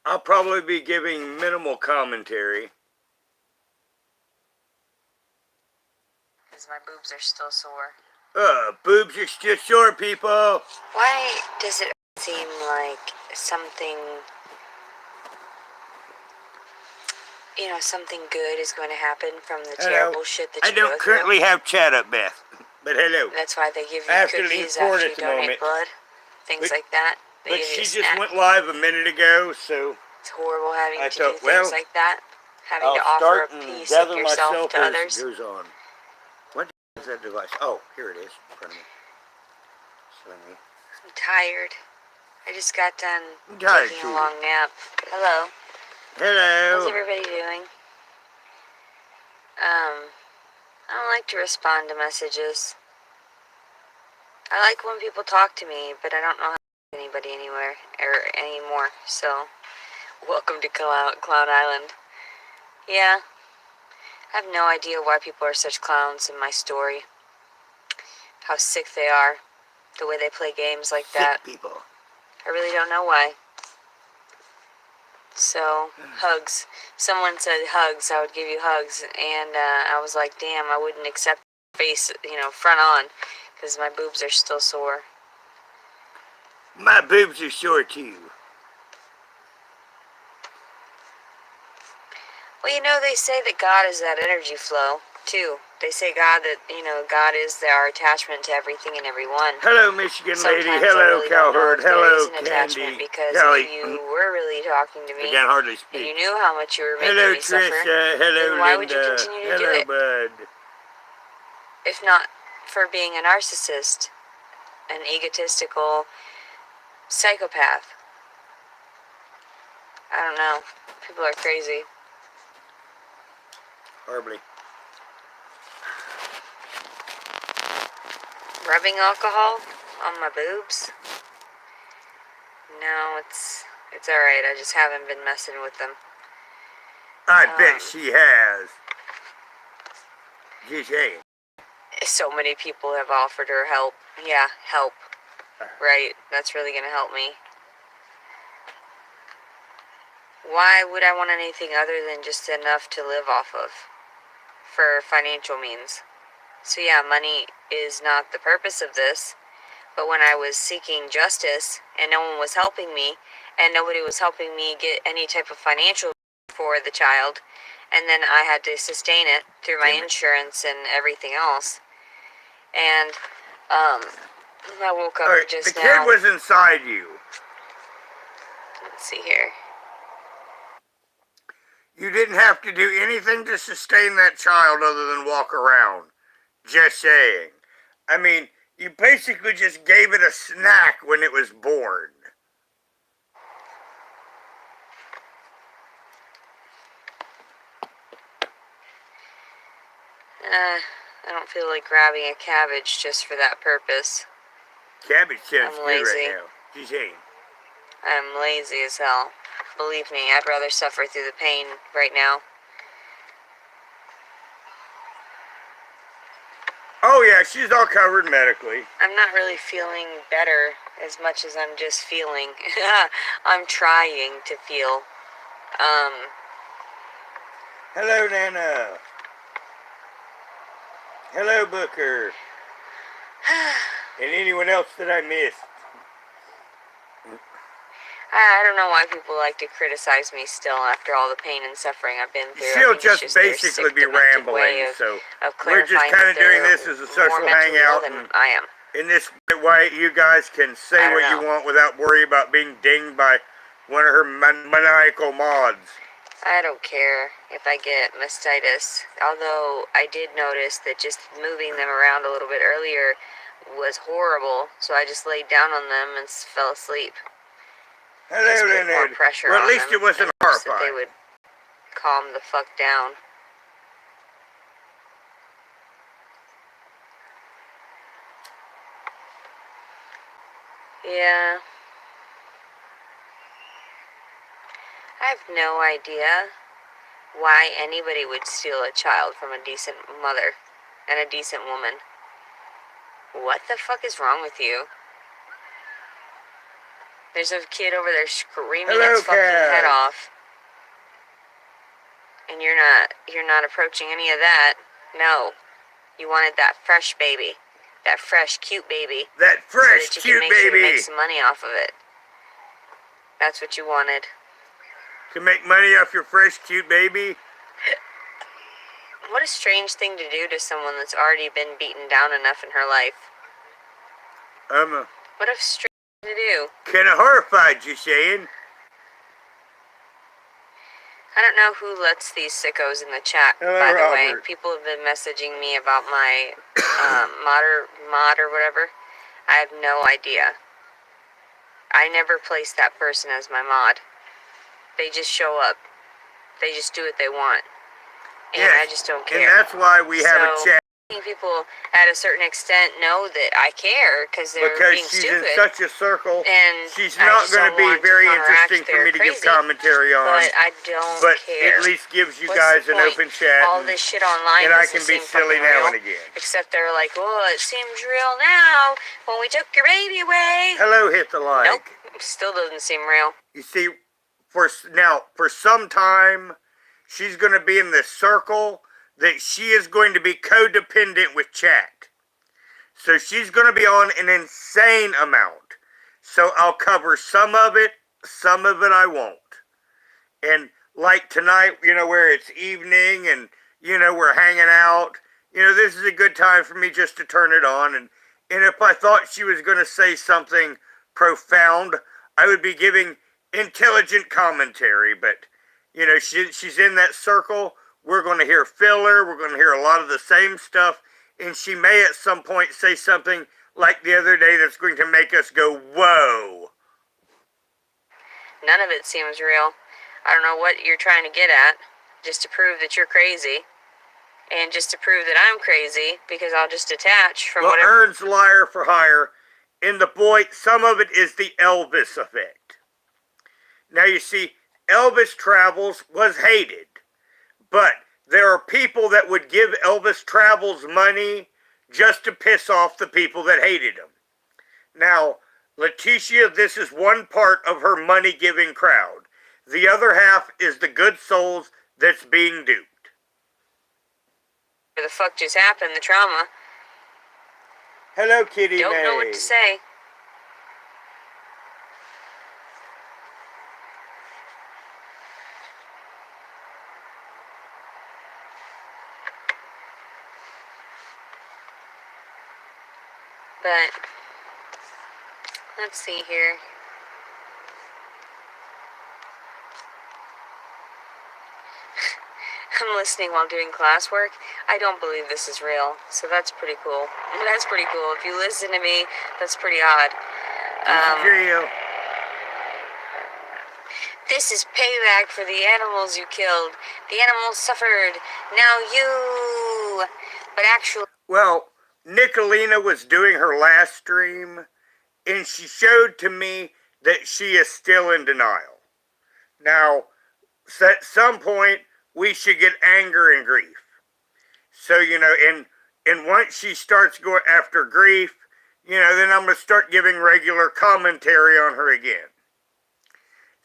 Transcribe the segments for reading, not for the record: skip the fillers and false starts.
I'll probably be giving minimal commentary. Because my boobs are still sore. Boobs are still sore, people. Why does it seem like something, something good is going to happen from the terrible shit that you go through? I don't currently have chat up, Beth. But hello. That's why they give you cookies after you donate blood. Things like that. But she just went live a minute ago, so... It's horrible having to do things like that. Having to I'll offer a piece of yourself to others. Goes on. What is that device? Oh, here it is in front of me. Slingy. I'm tired. I just got done taking a long nap. Hello. Hello. How's everybody doing? I don't like to respond to messages. I like when people talk to me, but I don't know how to anybody anywhere or anymore. So, welcome to Clown Island. Yeah, I have no idea why people are such clowns in my story. How sick they are, the way they play games like that. Sick people. I really don't know why. So, hugs. Someone said hugs, I would give you hugs, and I was like, damn, I wouldn't accept face, front on, because my boobs are still sore. My boobs are sore too. Well, they say that God is that energy flow, too. They say God God is our attachment to everything and everyone. Hello, Michigan lady. Sometimes Hello, really Cowherd. Hello, Candy. Because Kelly. If you were really talking to me, I can hardly speak. And you knew how much you were making me suffer, hello, then why Linda. would you continue to do it? Bud. If not for being a narcissist, an egotistical psychopath. I don't know. People are crazy. Horribly. Rubbing alcohol on my boobs? No, it's alright. I just haven't been messing with them. I bet she has. Just saying. So many people have offered her help. Yeah, help. Right, that's really gonna help me. Why would I want anything other than just enough to live off of? For financial means. So yeah, money is not the purpose of this. But when I was seeking justice, and no one was helping me, and nobody was helping me get any type of financial for the child, and then I had to sustain it through my insurance and everything else. And, I woke up just now. The kid was inside you. Let's see here. You didn't have to do anything to sustain that child other than walk around. Just saying. I mean, you basically just gave it a snack when it was born. I don't feel like grabbing a cabbage just for that purpose. Cabbage sounds good right now. Just saying. I'm lazy as hell. Believe me, I'd rather suffer through the pain right now. Oh yeah, she's all covered medically. I'm not really feeling better as much as I'm just feeling. I'm trying to feel. Hello, Nana. Hello, Booker. And anyone else that I missed. I don't know why people like to criticize me still after all the pain and suffering I've been through. She'll just basically be rambling, so we're just kind of doing this as a social hangout. And I am. In this way, you guys can say what you want without worrying about being dinged by one of her maniacal mods. I don't care if I get mastitis, although I did notice that just moving them around a little bit earlier was horrible, so I just laid down on them and fell asleep. Hello, Leonard. Well, at least it wasn't horrifying. They would calm the fuck down. Yeah. I have no idea why anybody would steal a child from a decent mother and a decent woman. What the fuck is wrong with you? There's a kid over there screaming Hello, its fucking head Kaz. off. And you're not approaching any of that. No. You wanted that fresh baby. That fresh, cute baby. That fresh, so that you cute can make baby. Sure to make some money off of it. That's what you wanted. To make money off your fresh, cute baby? What a strange thing to do to someone that's already been beaten down enough in her life. What a strange thing to do. Kinda horrified, you saying? I don't know who lets these sickos in the chat, Hello, by the Robert. way. People have been messaging me about my mod or whatever. I have no idea. I never place that person as my mod. They just show up. They just do what they want. And yes, I just don't care. And that's why we have a chat. I think people, at a certain extent, know that I care because they're being she's stupid. in such a circle, and she's not going to be very interesting for me to give commentary on. But I don't But care. at least gives you What's guys the an point? open chat. All this shit online and I doesn't can be seem silly fucking now real, and again. Except they're like, oh, it seems real now when we took your baby away. Hello, hit the like. Nope, still doesn't seem real. You see, for some time, she's going to be in this circle that she is going to be codependent with chat. So she's going to be on an insane amount. So I'll cover some of it I won't. And like tonight, where it's evening and, we're hanging out, this is a good time for me just to turn it on. And if I thought she was going to say something profound, I would be giving intelligent commentary. But, she's in that circle. We're going to hear filler. We're going to hear a lot of the same stuff. And she may at some point say something like the other day that's going to make us go, whoa. None of it seems real. I don't know what you're trying to get at. Just to prove that you're crazy. And just to prove that I'm crazy. Because I'll just detach from whatever. Ern's liar for hire. In the boy, some of it is the Elvis effect. Now you see, Elvis Travels was hated. But there are people that would give Elvis Travels money just to piss off the people that hated him. Now, Leticia, this is one part of her money-giving crowd. The other half is the good souls that's being duped. What the fuck just happened, the trauma. Hello, Kitty May. Don't know what to say. But, let's see here. I'm listening while doing classwork. I don't believe this is real, so that's pretty cool. That's pretty cool. If you listen to me, that's pretty odd. This is payback for the animals you killed. The animals suffered. Now you. But actually... Well, Nicolina was doing her last stream, and she showed to me that she is still in denial. Now, at some point, we should get anger and grief. So, and once she starts going after grief, then I'm going to start giving regular commentary on her again.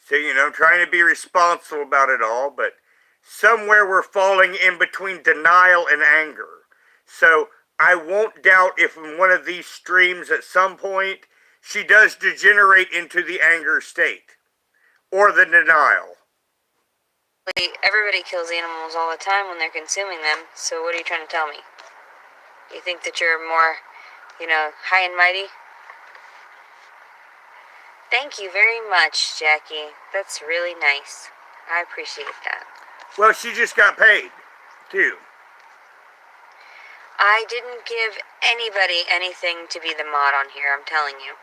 So, trying to be responsible about it all, but somewhere we're falling in between denial and anger. So, I won't doubt if in one of these streams at some point, she does degenerate into the anger state. Or the denial. Everybody kills animals all the time when they're consuming them, so what are you trying to tell me? You think that you're more, high and mighty? Thank you very much, Jackie. That's really nice. I appreciate that. Well, she just got paid, too. I didn't give anybody anything to be the mod on here, I'm telling you.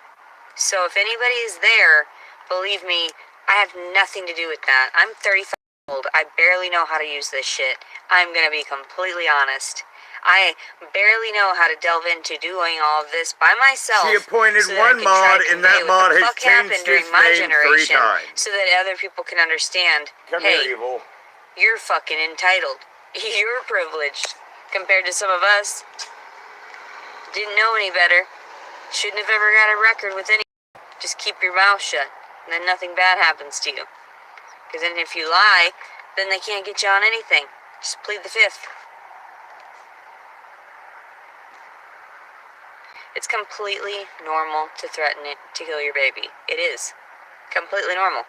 So if anybody is there, believe me, I have nothing to do with that. I'm 35 old. I barely know how to use this shit. I'm gonna be completely honest. I barely know how to delve into doing all of this by myself. She appointed one mod, and that mod has changed his name 3 times. So that other people can understand, hey, you're fucking entitled. You're privileged. Compared to some of us. Didn't know any better. Shouldn't have ever got a record with any. Just keep your mouth shut, and then nothing bad happens to you. Because then if you lie, then they can't get you on anything. Just plead the fifth. It's completely normal to threaten it to kill your baby. It is. Completely normal.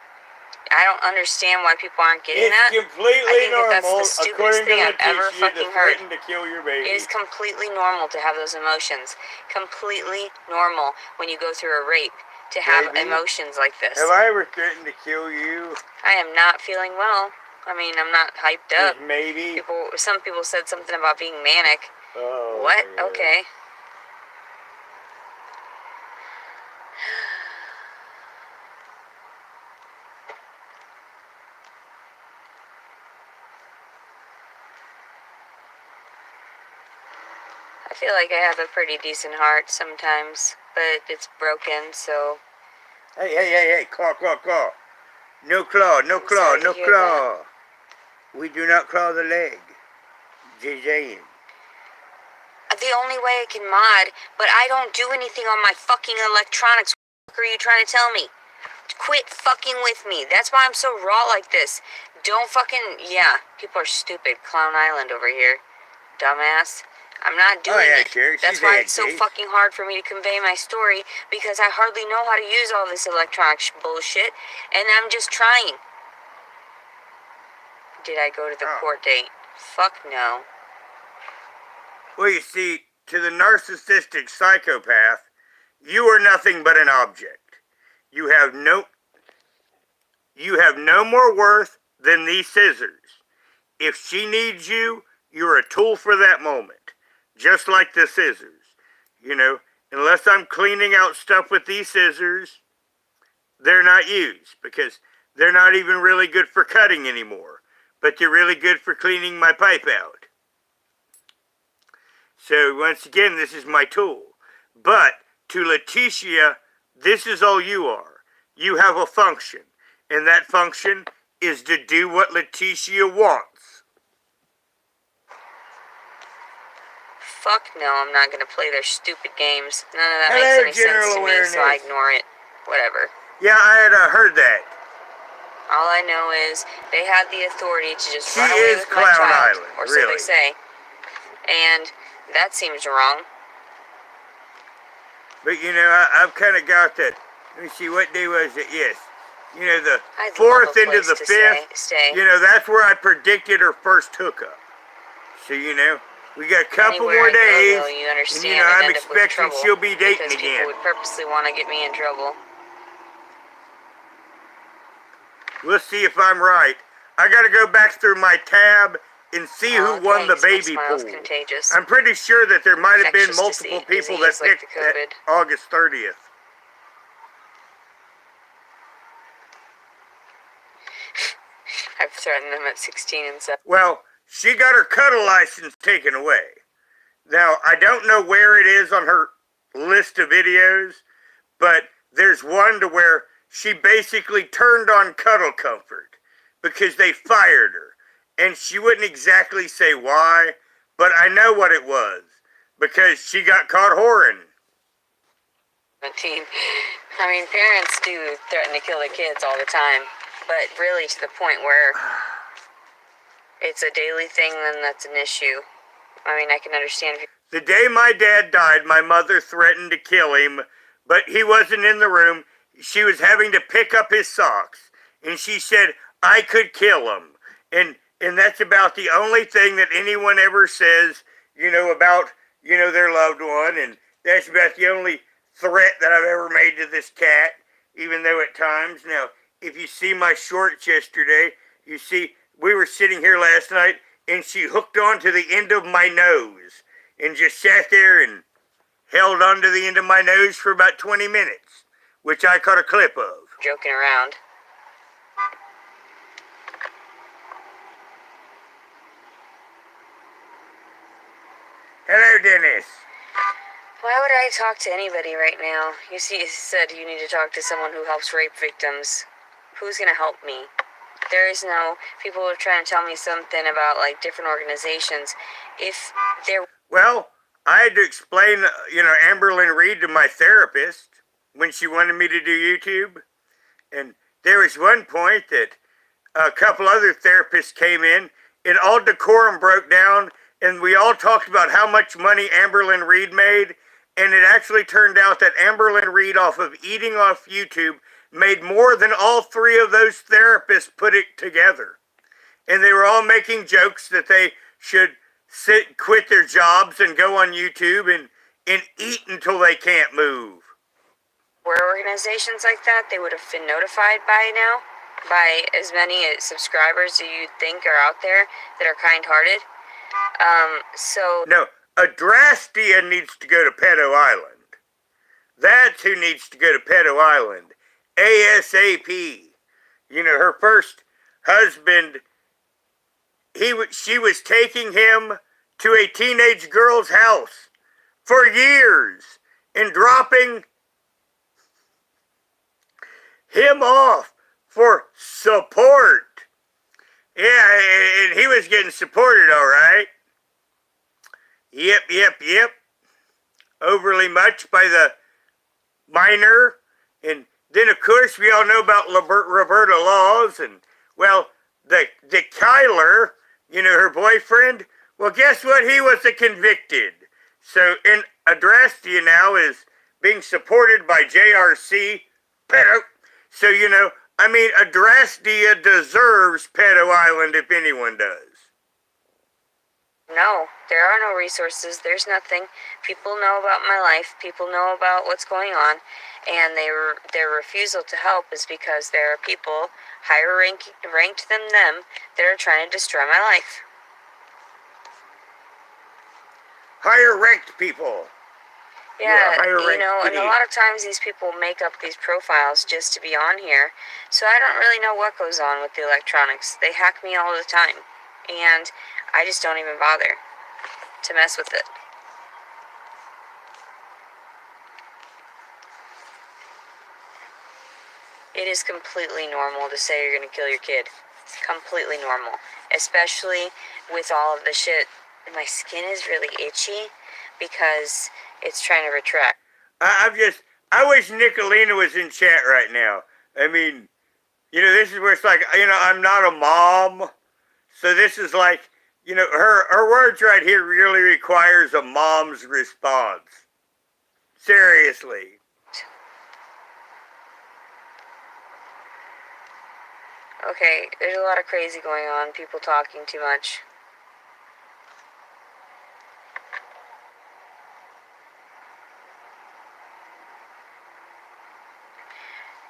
I don't understand why people aren't getting that. It's completely normal, that's the stupidest according thing to I've ever Leticia, fucking to heard. threaten to kill your baby. It is completely normal to have those emotions. Completely normal when you go through a rape to have emotions like this. Have I ever threatened to kill you? I am not feeling well. I mean, I'm not hyped up. Maybe. Some people said something about being manic. Oh. What? Okay. I feel like I have a pretty decent heart sometimes, but it's broken, so... Hey, claw. No claw, no claw. That. We do not claw the leg. JJing. The only way I can mod, but I don't do anything on my fucking electronics. What are you trying to tell me? Quit fucking with me. That's why I'm so raw like this. Don't fucking... Yeah, people are stupid. Clown Island over here. Dumbass. I'm not doing it. Sure. That's why it's so fucking hard for me to convey my story, because I hardly know how to use all this electronic bullshit, and I'm just trying. Did I go to the court date? Fuck no. Well, you see, to the narcissistic psychopath, you are nothing but an object. You have no more worth than these scissors. If she needs you, you're a tool for that moment. Just like the scissors. You know, unless I'm cleaning out stuff with these scissors, they're not used, because they're not even really good for cutting anymore. But they're really good for cleaning my pipe out. So once again, this is my tool. But to Leticia, this is all you are. You have a function. And that function is to do what Leticia wants. Fuck no, I'm not going to play their stupid games. None of that makes any sense to me, so I ignore it. Whatever. Yeah, I had heard that. All I know is they had the authority to just run away with my child, or so they say. And that seems wrong. But you know, I've kind of got that. Let me see, what day was it? Yes. You know, the I'd 4th into the 5th. Stay. You know, that's where I predicted her first hookup. So, you know, we got a couple more days. You understand, and, you know, I'm expecting she'll be dating because again. People would purposely want to get me in trouble. We'll see if I'm right. I got to go back through my tab and see who won the baby pool. I'm pretty sure that there might have been multiple people that picked August 30th. I've threatened them at 16 and 7. Well, she got her cuddle license taken away. Now, I don't know where it is on her list of videos, but there's one to where she basically turned on cuddle comfort because they fired her. And she wouldn't exactly say why, but I know what it was, because she got caught whoring. 17. I mean, parents do threaten to kill their kids all the time, but really to the point where it's a daily thing, then that's an issue. I mean, I can understand. The day my dad died, my mother threatened to kill him, but he wasn't in the room. She was having to pick up his socks, and she said, I could kill him. And that's about the only thing that anyone ever says, you know, about, you know, their loved one, and that's about the only threat that I've ever made to this cat, even though at times, now, if you see my shorts yesterday, you see, we were sitting here last night, and she hooked onto the end of my nose, and just sat there and held onto the end of my nose for about 20 minutes, which I caught a clip of. Joking around. Hello, Dennis. Why would I talk to anybody right now? You see, you said you need to talk to someone who helps rape victims. Who's gonna help me? There is no... People are trying to tell me something about, like, different organizations. If there... Well, I had to explain, you know, Amberlyn Reed to my therapist. when she wanted me to do YouTube. And there was one point that a couple other therapists came in, and all decorum broke down, and we all talked about how much money Amberlynn Reed made, and it actually turned out that Amberlynn Reed, off of eating off YouTube, made more than all three of those therapists put it together. And they were all making jokes that they should quit their jobs and go on YouTube and eat until they can't move. Were organizations like that, they would have been notified by now, by as many subscribers as you think are out there that are kind-hearted. No, Adrastia needs to go to Pedo Island. That's who needs to go to Pedo Island. ASAP. You know, her first husband, she was taking him to a teenage girl's house for years and dropping him off for support. Yeah, and he was getting supported all right. Yep. Overly much by the minor. And then, of course, we all know about Roberta Laws. And, well, the Kyler, you know, her boyfriend, well, guess what? He was a convicted. So, and Adrastia now is being supported by JRC. Pedo. So, you know, I mean, Adrastia deserves Pedo Island if anyone does. No, there are no resources. There's nothing. People know about my life. People know about what's going on. And their refusal to help is because there are people higher ranked than them that are trying to destroy my life. Higher ranked people. Yeah, you know, and a lot of times these people make up these profiles just to be on here. So I don't really know what goes on with the electronics. They hack me all the time. And I just don't even bother to mess with it. It is completely normal to say you're going to kill your kid. Completely normal. Especially with all of the shit. My skin is really itchy because it's trying to retract. I wish Nicolina was in chat right now. I mean, you know, this is where it's like, you know, I'm not a mom. So this is like, you know, her words right here really requires a mom's response. Seriously. Okay, there's a lot of crazy going on. People talking too much.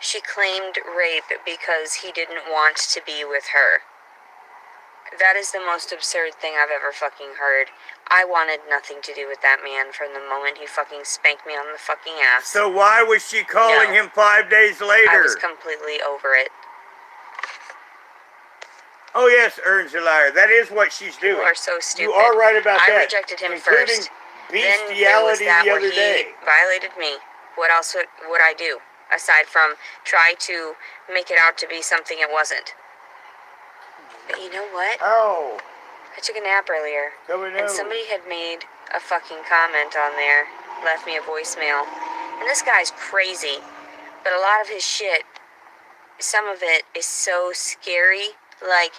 She claimed rape because he didn't want to be with her. That is the most absurd thing I've ever fucking heard. I wanted nothing to do with that man from the moment he fucking spanked me on the fucking ass. So why was she calling him 5 days later? I was completely over it. Oh yes, Ern's a liar. That is what she's doing. You are so stupid. You are right about that. I rejected him including first. Bestiality then there was that the where other he day. violated me. What else would I do? Aside from try to make it out to be something it wasn't. But you know what? Oh. I took a nap earlier. And somebody had made a fucking comment on there. Left me a voicemail. And this guy's crazy. But a lot of his shit, some of it is so scary. Like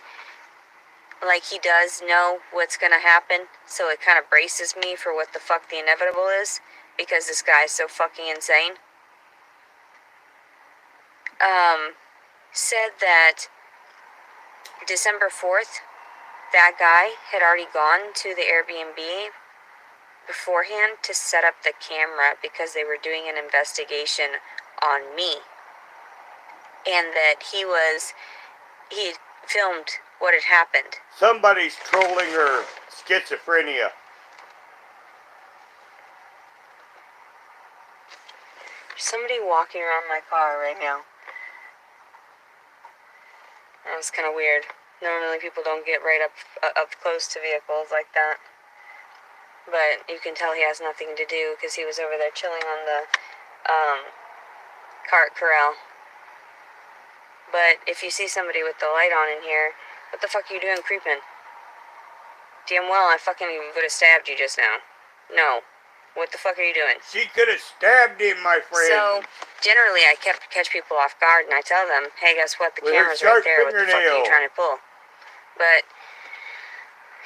he does know what's gonna happen. So it kind of braces me for what the fuck the inevitable is. Because this guy's so fucking insane. Said that December 4th, that guy had already gone to the Airbnb beforehand to set up the camera because they were doing an investigation on me. And that he filmed what had happened. Somebody's trolling her schizophrenia. There's somebody walking around my car right now. That's kind of weird. Normally people don't get right up close to vehicles like that. But you can tell he has nothing to do because he was over there chilling on the cart corral. But if you see somebody with the light on in here, what the fuck are you doing creeping? Damn well I fucking would have stabbed you just now. No. What the fuck are you doing? She could have stabbed him, my friend. So, generally, I catch people off guard, and I tell them, hey, guess what? The With her camera's right sharp there. What the fuck are you fingernail. trying to pull? But,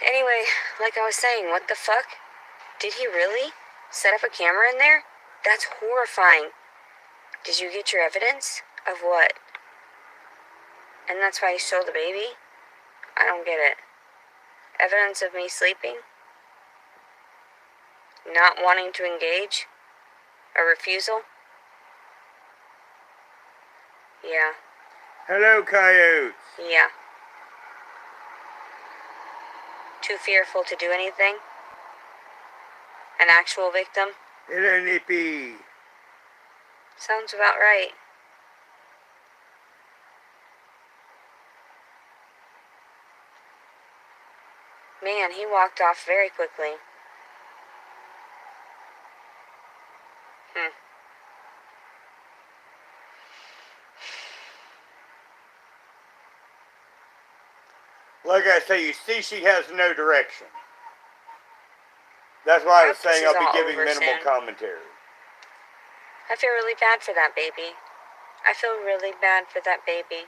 anyway, like I was saying, what the fuck? Did he really set up a camera in there? That's horrifying. Did you get your evidence? Of what? And that's why he stole the baby? I don't get it. Evidence of me sleeping? Not wanting to engage? A refusal? Yeah. Hello, coyotes. Yeah. Too fearful to do anything? An actual victim? Hello, Nippy. Sounds about right. Man, he walked off very quickly. Like I say, you see she has no direction. That's why I was saying I'll be giving minimal commentary. I feel really bad for that baby. I feel really bad for that baby.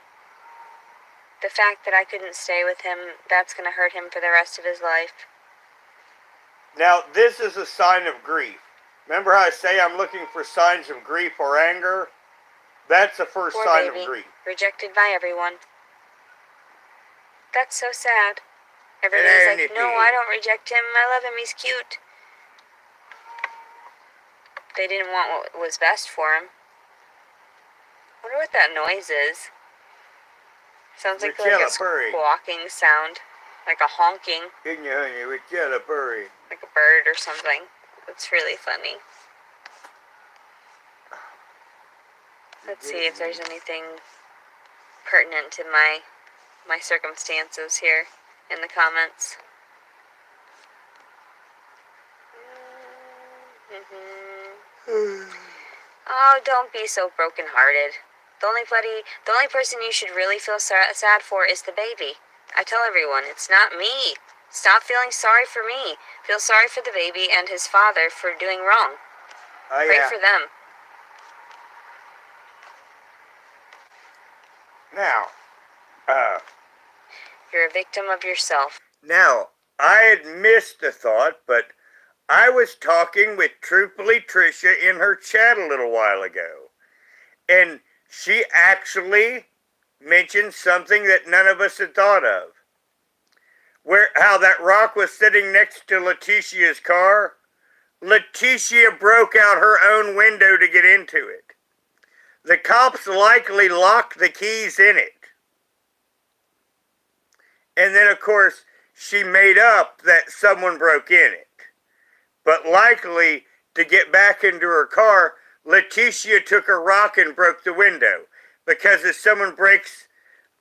The fact that I couldn't stay with him, that's going to hurt him for the rest of his life. Now, this is a sign of grief. Remember how I say I'm looking for signs of grief or anger? That's the first sign of grief. Rejected by everyone. That's so sad. Everybody's like, no, I don't reject him. I love him. He's cute. They didn't want what was best for him. I wonder what that noise is. Sounds like a squawking sound. Like a honking. Like a bird or something. That's really funny. Let's see if there's anything pertinent to my circumstances here in the comments. Oh, don't be so brokenhearted. The only person you should really feel sad for is the baby. I tell everyone, it's not me. Stop feeling sorry for me. Feel sorry for the baby and his father for doing wrong. Pray for them. Now, you're a victim of yourself. Now, I had missed the thought, but I was talking with Truthfully Tricia in her chat a little while ago, and she actually mentioned something that none of us had thought of. How that rock was sitting next to Leticia's car. Leticia broke out her own window to get into it. The cops likely locked the keys in it. And then, of course, she made up that someone broke in it. But likely, to get back into her car, Leticia took a rock and broke the window. Because if someone breaks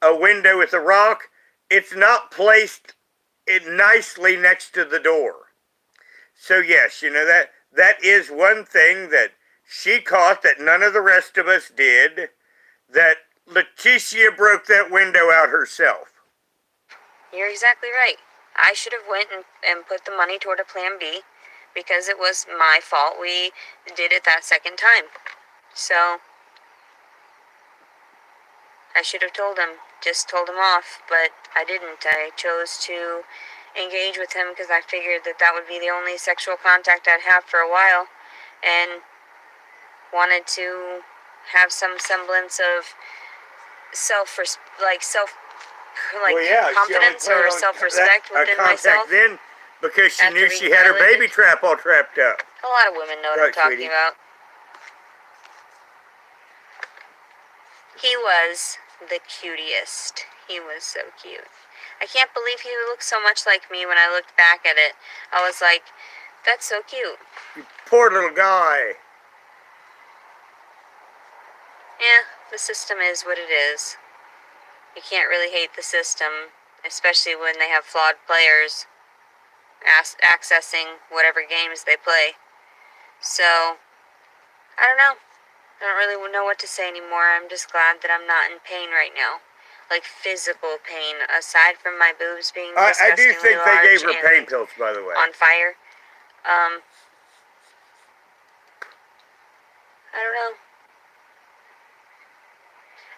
a window with a rock, it's not placed nicely next to the door. So yes, that is one thing that she caught that none of the rest of us did, that Leticia broke that window out herself. You're exactly right. I should have went and put the money toward a plan B, because it was my fault we did it that second time. So, I should have told him, just told him off, but I didn't. I chose to engage with him because I figured that would be the only sexual contact I'd have for a while, and wanted to have some semblance of confidence or self-respect within myself. Then, because she knew she had her baby trap all trapped up. A lot of women know what I'm talking about. He was the cutest. He was so cute. I can't believe he looked so much like me when I looked back at it. I was like, that's so cute. You poor little guy. Yeah, the system is what it is. You can't really hate the system, especially when they have flawed players accessing whatever games they play. So, I don't know. I don't really know what to say anymore. I'm just glad that I'm not in pain right now. Like physical pain, aside from my boobs being disgustingly I do think they gave her pain and pills, by the way. on fire. I don't know.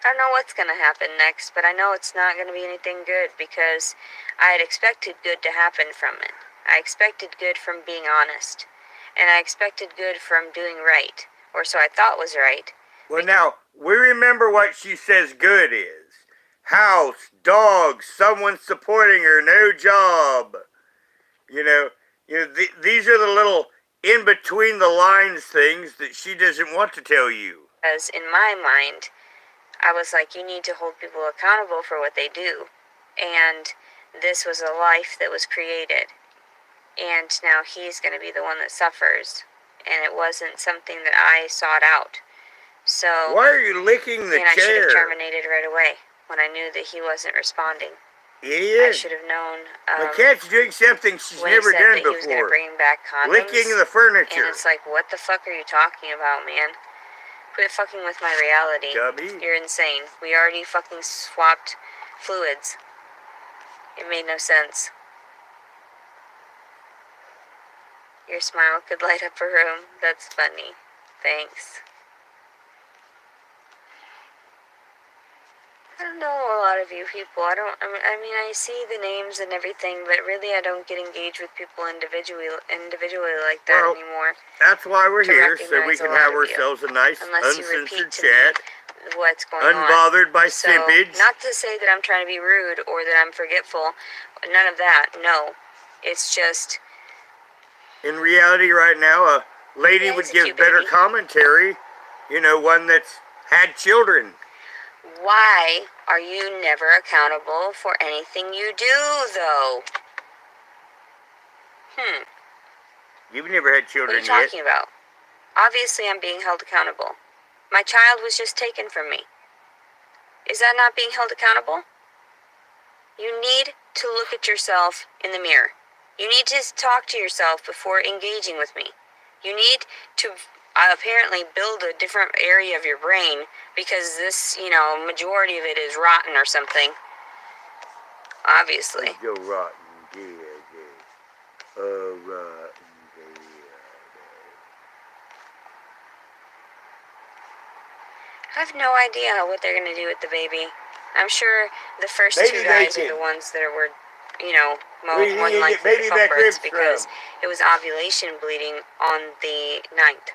I don't know what's going to happen next, but I know it's not going to be anything good because I had expected good to happen from it. I expected good from being honest. And I expected good from doing right. Or so I thought was right. Well, now, we remember what she says good is. House, dogs, someone supporting her, no job. You know, these are the little in between the lines things that she doesn't want to tell you. Because in my mind, I was like, you need to hold people accountable for what they do. And this was a life that was created. And now he's going to be the one that suffers. And it wasn't something that I sought out. So, why are you licking the chair? And I should chair? have terminated right away when I knew that he wasn't responding. Idiot. I should have known. The cat's doing something she's when never he said done that he was going to before. bring back condoms. Licking the furniture. And it's like, what the fuck are you talking about, man? Quit fucking with my reality. Gubby. You're insane. We already fucking swapped fluids. It made no sense. Your smile could light up a room. That's funny. Thanks. I don't know a lot of you people. I mean, I see the names and everything, but really I don't get engaged with people individually like that anymore. That's why we're here, so we recognize a can lot have of you. ourselves a nice, Unless you uncensored repeat to chat, me what's going on. unbothered by So, simpage. not to say that I'm trying to be rude or that I'm forgetful. None of that. No. It's just, In reality, right now, a lady Yeah, would he's a give cute better baby. commentary. You know, one that's had children. why are you never accountable for anything you do, though? You've never had What are children you yet. talking about? Obviously, I'm being held accountable. My child was just taken from me. Is that not being held accountable? You need to look at yourself in the mirror. You need to talk to yourself before engaging with me. You need to apparently build a different area of your brain because this, majority of it is rotten or something. Obviously. Let's go rotten. Rotten. I have no idea what they're going to do with the baby. I'm sure the first Baby two guys are bacon. the ones that were, Where you more gonna likely get baby the back culprits ribs because from? it was ovulation bleeding on the 9th.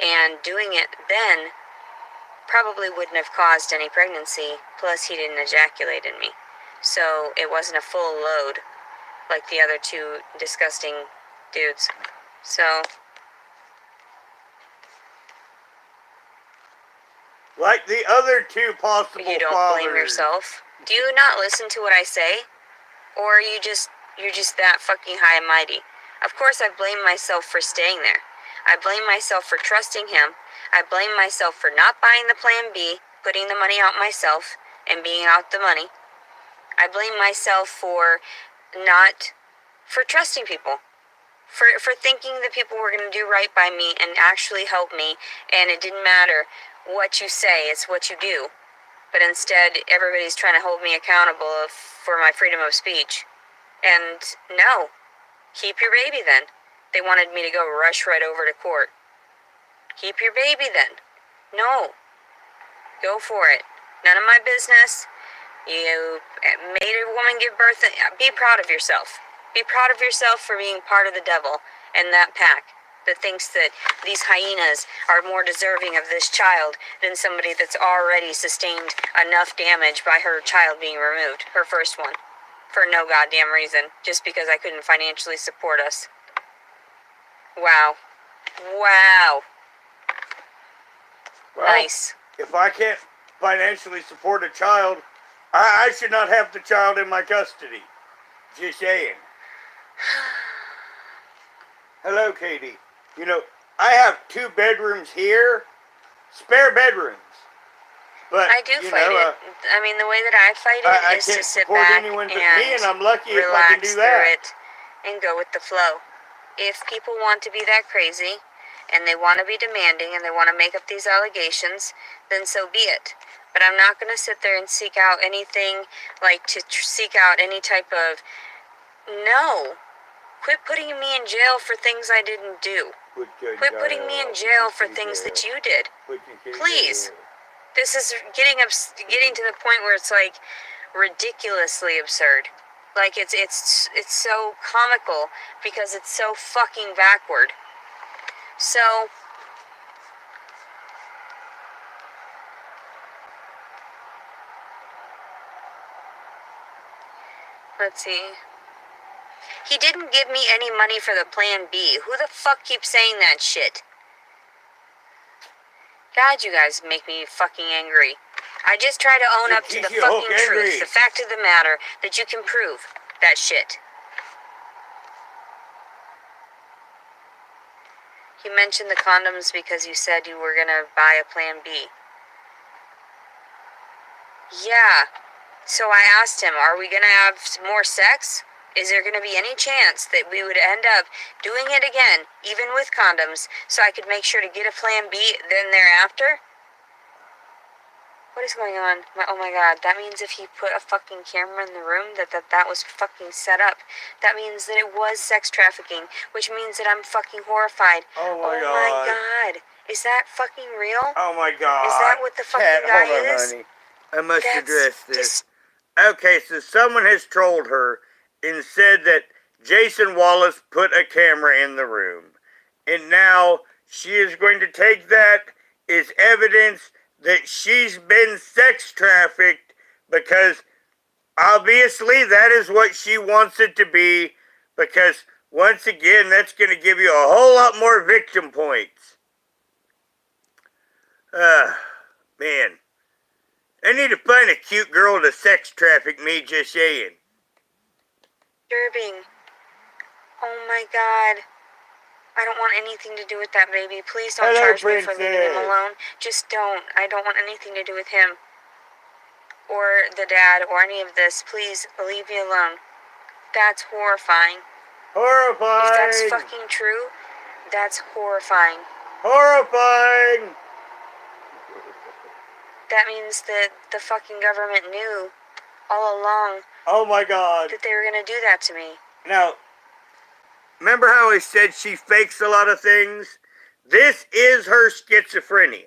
And doing it then probably wouldn't have caused any pregnancy, plus he didn't ejaculate in me. So it wasn't a full load like the other two disgusting dudes. So, Like the other two possible you don't fathers. blame yourself? Do you not listen to what I say? Or are you're just that fucking high and mighty? Of course I blame myself for staying there. I blame myself for trusting him. I blame myself for not buying the plan B, putting the money out myself, and being out the money. I blame myself for trusting people. For thinking that people were going to do right by me and actually help me, and it didn't matter what you say, it's what you do. But instead, everybody's trying to hold me accountable for my freedom of speech. And no, keep your baby then. They wanted me to go rush right over to court. Keep your baby then. No, go for it. None of my business. You made a woman give birth. Be proud of yourself. Be proud of yourself for being part of the devil and that pack that thinks that these hyenas are more deserving of this child than somebody that's already sustained enough damage by her child being removed, her first one, for no goddamn reason, just because I couldn't financially support us. Wow. Wow. Well, Nice. If I can't financially support a child, I should not have the child in my custody. Just saying. Hello, Katie. You know, I have 2 bedrooms here, spare bedrooms. But I do fight it. I mean, the way that I fight it is to sit back and I'm lucky if I can relax do that. through it and go with the flow. If people want to be that crazy and they want to be demanding and they want to make up these allegations, then so be it. But I'm not going to sit there and seek out anything like seek out any type of no. Quit putting me in jail for things I didn't do. Quit putting me in jail for things that you did. Please. This is getting to the point where it's like ridiculously absurd. Like it's so comical because it's so fucking backward. So let's see. He didn't give me any money for the plan B. Who the fuck keeps saying that shit? God, you guys make me fucking angry. I just try to own up to the fucking truth, the fact of the matter, that you can prove that shit. You mentioned the condoms because you said you were gonna buy a plan B. Yeah. So I asked him, are we gonna have more sex? Is there gonna be any chance that we would end up doing it again, even with condoms, so I could make sure to get a plan B then thereafter? What is going on? Oh my god, that means if he put a fucking camera in the room, that was fucking set up. That means that it was sex trafficking, which means that I'm fucking horrified. Oh my god. Is that fucking real? Oh my god. Is that what the fucking guy hold on, is? honey. I must address this. Just... Okay, so someone has trolled her and said that Jason Wallace put a camera in the room. And now she is going to take that as evidence that she's been sex trafficked, because obviously that is what she wants it to be, because once again, that's going to give you a whole lot more victim points. Man. I need to find a cute girl to sex traffic me, just saying. Disturbing. Oh my god. I don't want anything to do with that baby. Please don't charge me for leaving him alone. Just don't. I don't want anything to do with him. Or the dad, or any of this. Please, leave me alone. That's horrifying. Horrifying! If that's fucking true, that's horrifying. Horrifying! That means that the fucking government knew all along. Oh my god. That they were gonna do that to me. Now, remember how I said she fakes a lot of things? This is her schizophrenia.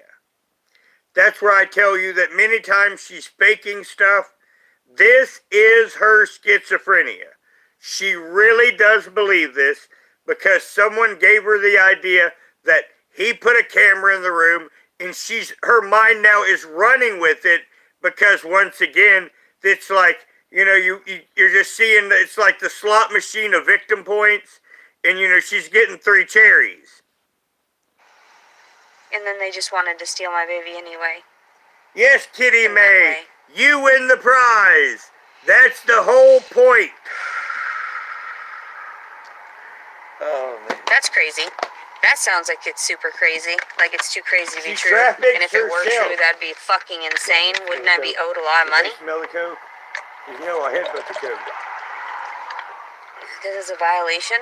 That's where I tell you that many times she's faking stuff. This is her schizophrenia. She really does believe this because someone gave her the idea that he put a camera in the room, and her mind now is running with it, because once again, it's like, you're just seeing, it's like the slot machine of victim points, and she's getting 3 cherries. And then they just wanted to steal my baby anyway. Yes, Kitty May, you win the prize. That's the whole point. Oh, man. That's crazy. That sounds like it's super crazy. Like it's too crazy to be true. And if it were true, that'd be fucking insane. Wouldn't I be owed a lot of money? Smell the coke? I headbutt the coke. This is a violation?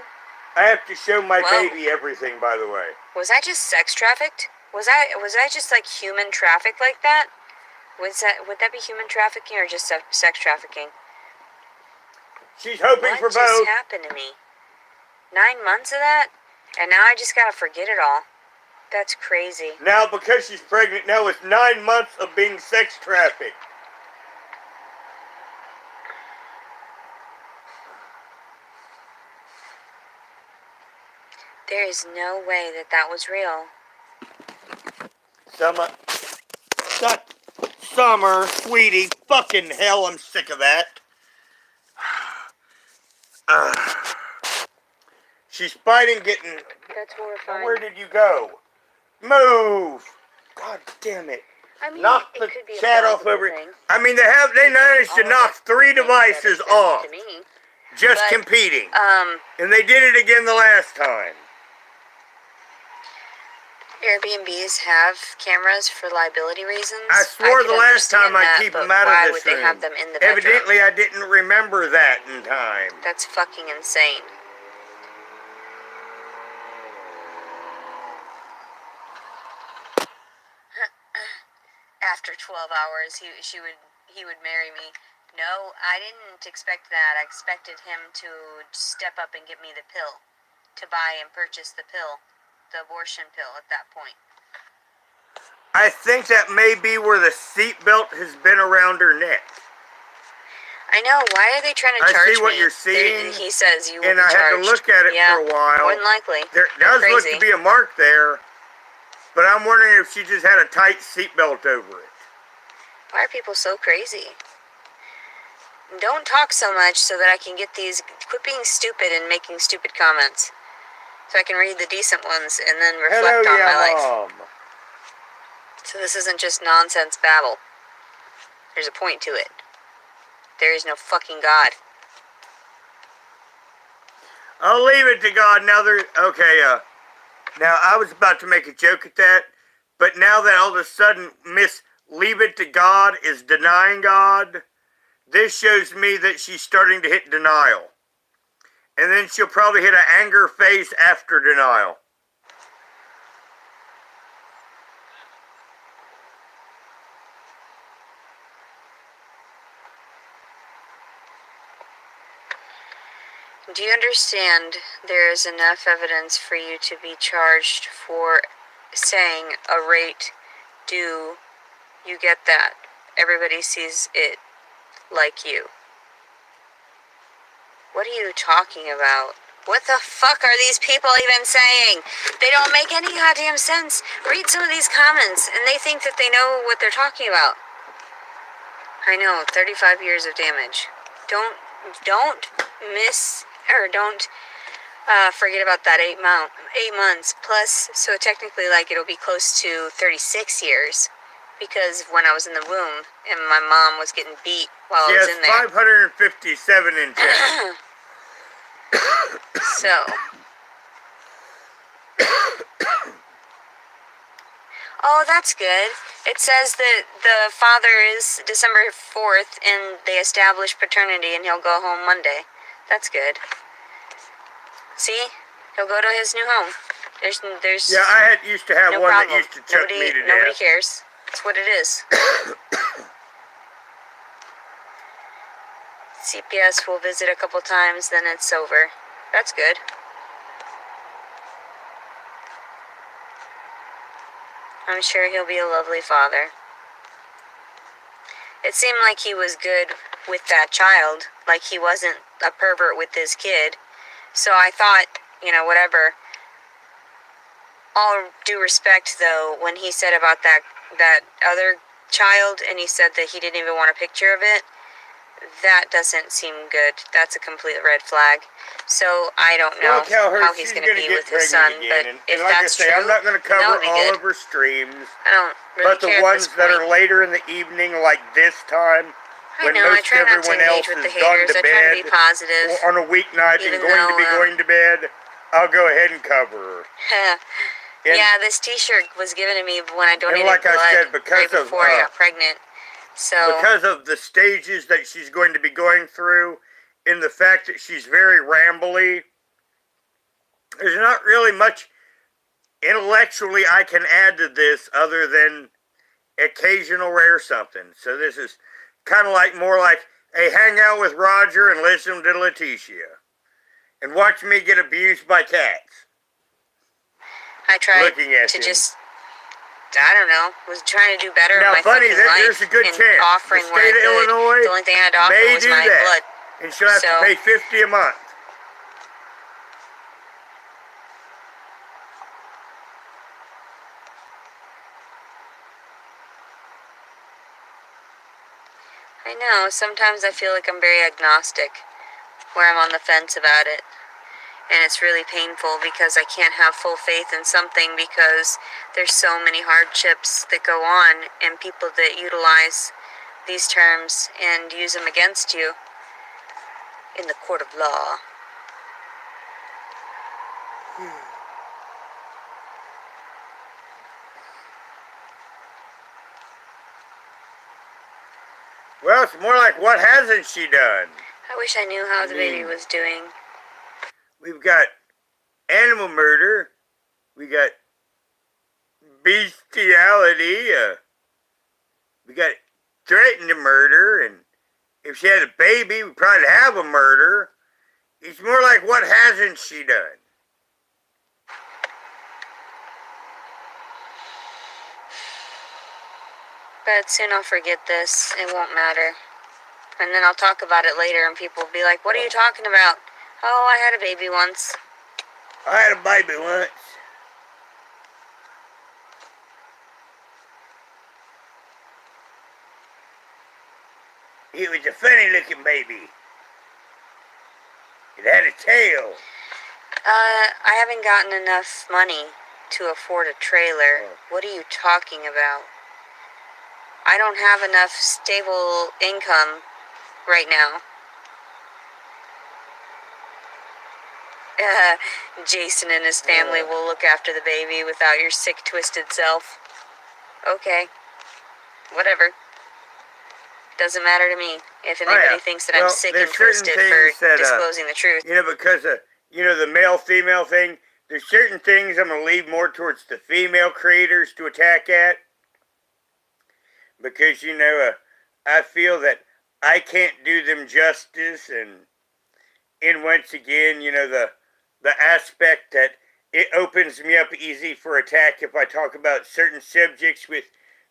I have to show my baby everything, by the way. Was I just sex trafficked? Was I just like human trafficked like that? Would that be human trafficking or just sex trafficking? She's hoping for both. What just happened to me? 9 months of that? And now I just gotta forget it all. That's crazy. Now, because she's pregnant, now it's 9 months of being sex trafficked. There is no way that was real. Summer, sweetie, fucking hell, I'm sick of that. She's fighting, getting... That's horrifying. Where did you go? Move! God damn it. I mean, knock the chat off over... I mean, they managed to knock 3 devices off. Just competing. And they did it again the last time. Airbnbs have cameras for liability reasons. I swore the last time I'd keep them out of this room. Why would they have them in the bedroom? Evidently, I didn't remember that in time. That's fucking insane. After 12 hours, he would marry me. No, I didn't expect that. I expected him to step up and give me the pill, to buy and purchase the pill. the abortion pill at that point. I think that may be where the seatbelt has been around her neck. I know. Why are they trying to charge me? I see what you're seeing. He says you will and be I charged. had to look at it for a while. More than likely. There does look to be a mark there, but I'm wondering if she just had a tight seatbelt over it. Why are people so crazy? Don't talk so much so that I can get these. Quit being stupid and making stupid comments, so I can read the decent ones and then reflect on my life. Mom. So this isn't just nonsense babble. There's a point to it. There is no fucking God. I'll leave it to God. Now now I was about to make a joke at that, but now that all of a sudden Miss Leave It to God is denying God, this shows me that she's starting to hit denial. And then she'll probably hit an anger phase after denial. Do you understand there is enough evidence for you to be charged for saying a rate due? You get that. Everybody sees it like you. What are you talking about? What the fuck are these people even saying? They don't make any goddamn sense. Read some of these comments and they think that they know what they're talking about. I know, 35 years of damage. Don't forget about that 8 months plus, so technically like it'll be close to 36 years because when I was in the womb and my mom was getting beat while I was in there. 557 in check. So oh, that's good. It says that the father is December 4th and they establish paternity and he'll go home Monday. That's good. See? He'll go to his new home. There's Yeah, I used to have no one problem. that used to choke me to death. Nobody cares. That's what it is. CPS will visit a couple times, then it's over. That's good. I'm sure he'll be a lovely father. It seemed like he was good with that child, like he wasn't a pervert with this kid. So I thought, whatever. All due respect, though, when he said about that other child, and he said that he didn't even want a picture of it, that doesn't seem good. That's a complete red flag. So I don't know how he's going to be with his son, but if that's true, I'm not going to cover all of her streams, but the ones that are later in the evening, like this time, when most everyone else has gone to bed, or on a weeknight and going to be going to bed, I'll go ahead and cover her. Yeah, this T-shirt was given to me when I donated blood right before I got pregnant. So because of the stages that she's going to be going through, in the fact that she's very rambly, there's not really much intellectually I can add to this other than occasional rare something. So this is kind of more like a hangout with Roger and listen to Leticia. And watch me get abused by cats. I tried to just, I don't know, was trying to do better in my fucking life. There's a good chance. Offering the state of Illinois the only thing I had to offer was my blood. And she'll have to pay $50 a month. I know, sometimes I feel like I'm very agnostic, where I'm on the fence about it. And it's really painful because I can't have full faith in something because there's so many hardships that go on and people that utilize these terms and use them against you in the court of law. Well, it's more like, what hasn't she done? I wish I knew how the baby was doing. We've got animal murder. We got bestiality. We got threatened to murder. And if she had a baby, we'd probably have a murder. It's more like, what hasn't she done? But soon I'll forget this. It won't matter. And then I'll talk about it later and people will be like, what are you talking about? Oh, I had a baby once. I had a baby once. It was a funny looking baby. It had a tail. I haven't gotten enough money to afford a trailer. What are you talking about? I don't have enough stable income right now. Jason and his family will look after the baby without your sick, twisted self. Okay. Whatever. Doesn't matter to me. If anybody thinks that I'm sick and twisted for disclosing the truth. You know, because of, the male-female thing, there's certain things I'm going to leave more towards the female creators to attack at. Because, I feel that I can't do them justice. And once again, the aspect that it opens me up easy for attack if I talk about certain subjects with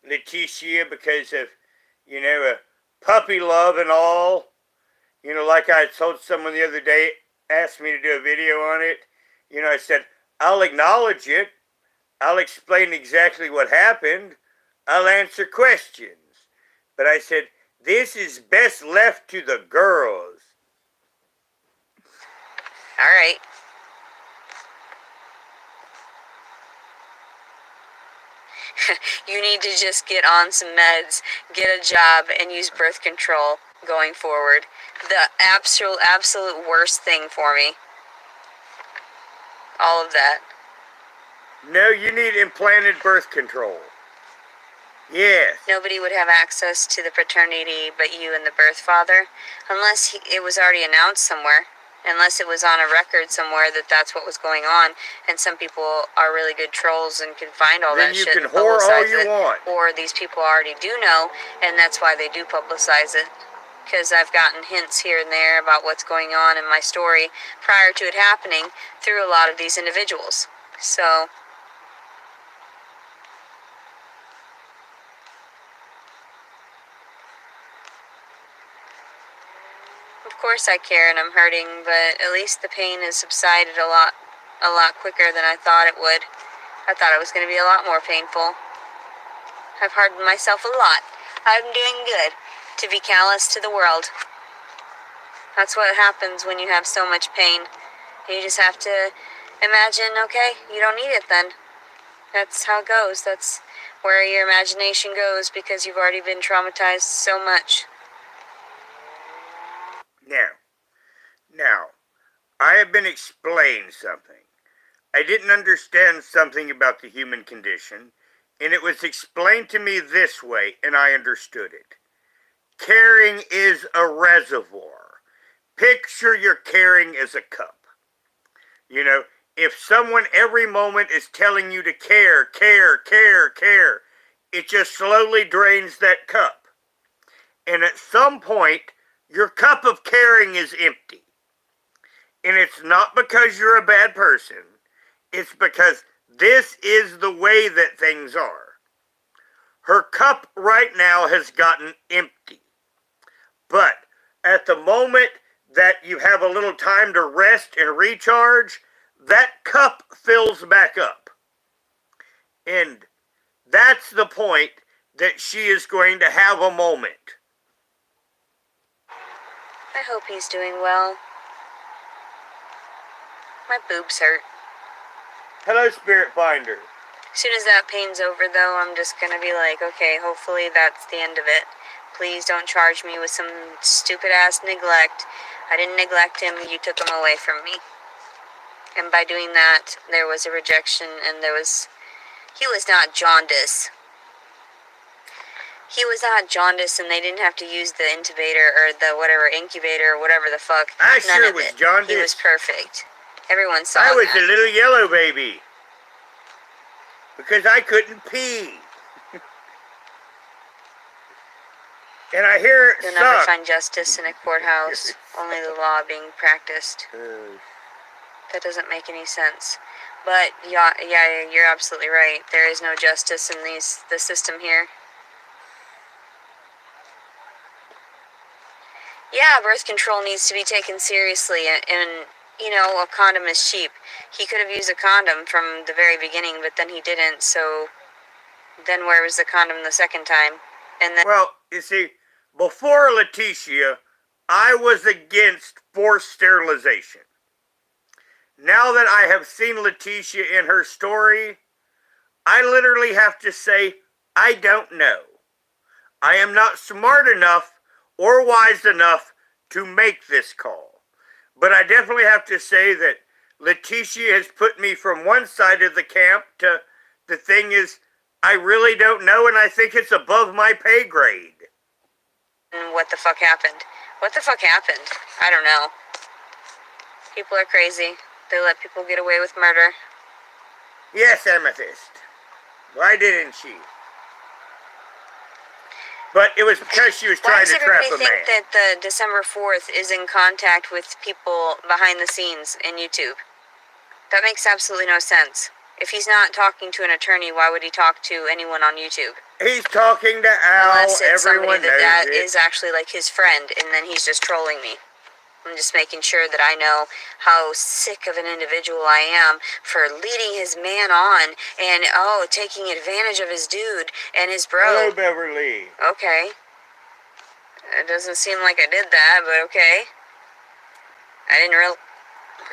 Leticia because of, puppy love and all. Like I told someone the other day, asked me to do a video on it. I said, I'll acknowledge it. I'll explain exactly what happened. I'll answer questions. But I said, this is best left to the girls. All right. You need to just get on some meds, get a job, and use birth control going forward. The absolute worst thing for me. All of that. No, you need implanted birth control. Yes. Nobody would have access to the paternity but you and the birth father, unless it was already announced somewhere. Unless it was on a record somewhere that that's what was going on, and some people are really good trolls and can find all that shit and publicize it. Or these people already do know, and that's why they do publicize it. Because I've gotten hints here and there about what's going on in my story prior to it happening through a lot of these individuals. So, of course I care and I'm hurting, but at least the pain has subsided a lot quicker than I thought it would. I thought it was going to be a lot more painful. I've hardened myself a lot. I'm doing good to be callous to the world. That's what happens when you have so much pain. You just have to imagine, okay, you don't need it then. That's how it goes. That's where your imagination goes because you've already been traumatized so much. Now, I have been explained something. I didn't understand something about the human condition, and it was explained to me this way, and I understood it. Caring is a reservoir. Picture your caring as a cup. If someone every moment is telling you to care, it just slowly drains that cup. And at some point, your cup of caring is empty. And it's not because you're a bad person. It's because this is the way that things are. Her cup right now has gotten empty. But at the moment that you have a little time to rest and recharge, that cup fills back up. And that's the point that she is going to have a moment. I hope he's doing well. My boobs hurt. Hello, Spirit Finder. As soon as that pain's over, though, I'm just gonna be like, okay, hopefully that's the end of it. Please don't charge me with some stupid-ass neglect. I didn't neglect him, you took him away from me. And by doing that, there was a rejection, and he was not jaundice. He was not jaundice, and they didn't have to use the intubator or the whatever incubator or whatever the fuck. I sure was jaundice. He was perfect. Everyone saw I was that. a little yellow baby. Because I couldn't pee. And I hear it You'll never find justice in a courthouse. Only the law being practiced. That doesn't make any sense. But yeah, you're absolutely right. There is no justice in the system here. Yeah, birth control needs to be taken seriously, and you know, a condom is cheap. He could have used a condom from the very beginning, but then he didn't, so then where was the condom the second time? And then, well, you see, before Leticia, I was against forced sterilization. Now that I have seen Leticia in her story, I literally have to say, I don't know. I am not smart enough or wise enough to make this call. But I definitely have to say that Leticia has put me from one side of the camp to the thing is, I really don't know, and I think it's above my pay grade. what the fuck happened? What the fuck happened? I don't know. People are crazy. They let people get away with murder. Yes, Amethyst. Why didn't she? But it was because she was trying to trap a man. Why does everybody think that the December 4th is in contact with people behind the scenes in YouTube? That makes absolutely no sense. If he's not talking to an attorney, why would he talk to anyone on YouTube? He's talking to Al. Unless it's Everyone somebody that knows it. is actually like his friend, and then he's just trolling me. I'm just making sure that I know how sick of an individual I am for leading his man on and, taking advantage of his dude and his bro. Hello, Beverly. Okay. It doesn't seem like I did that, but okay. I didn't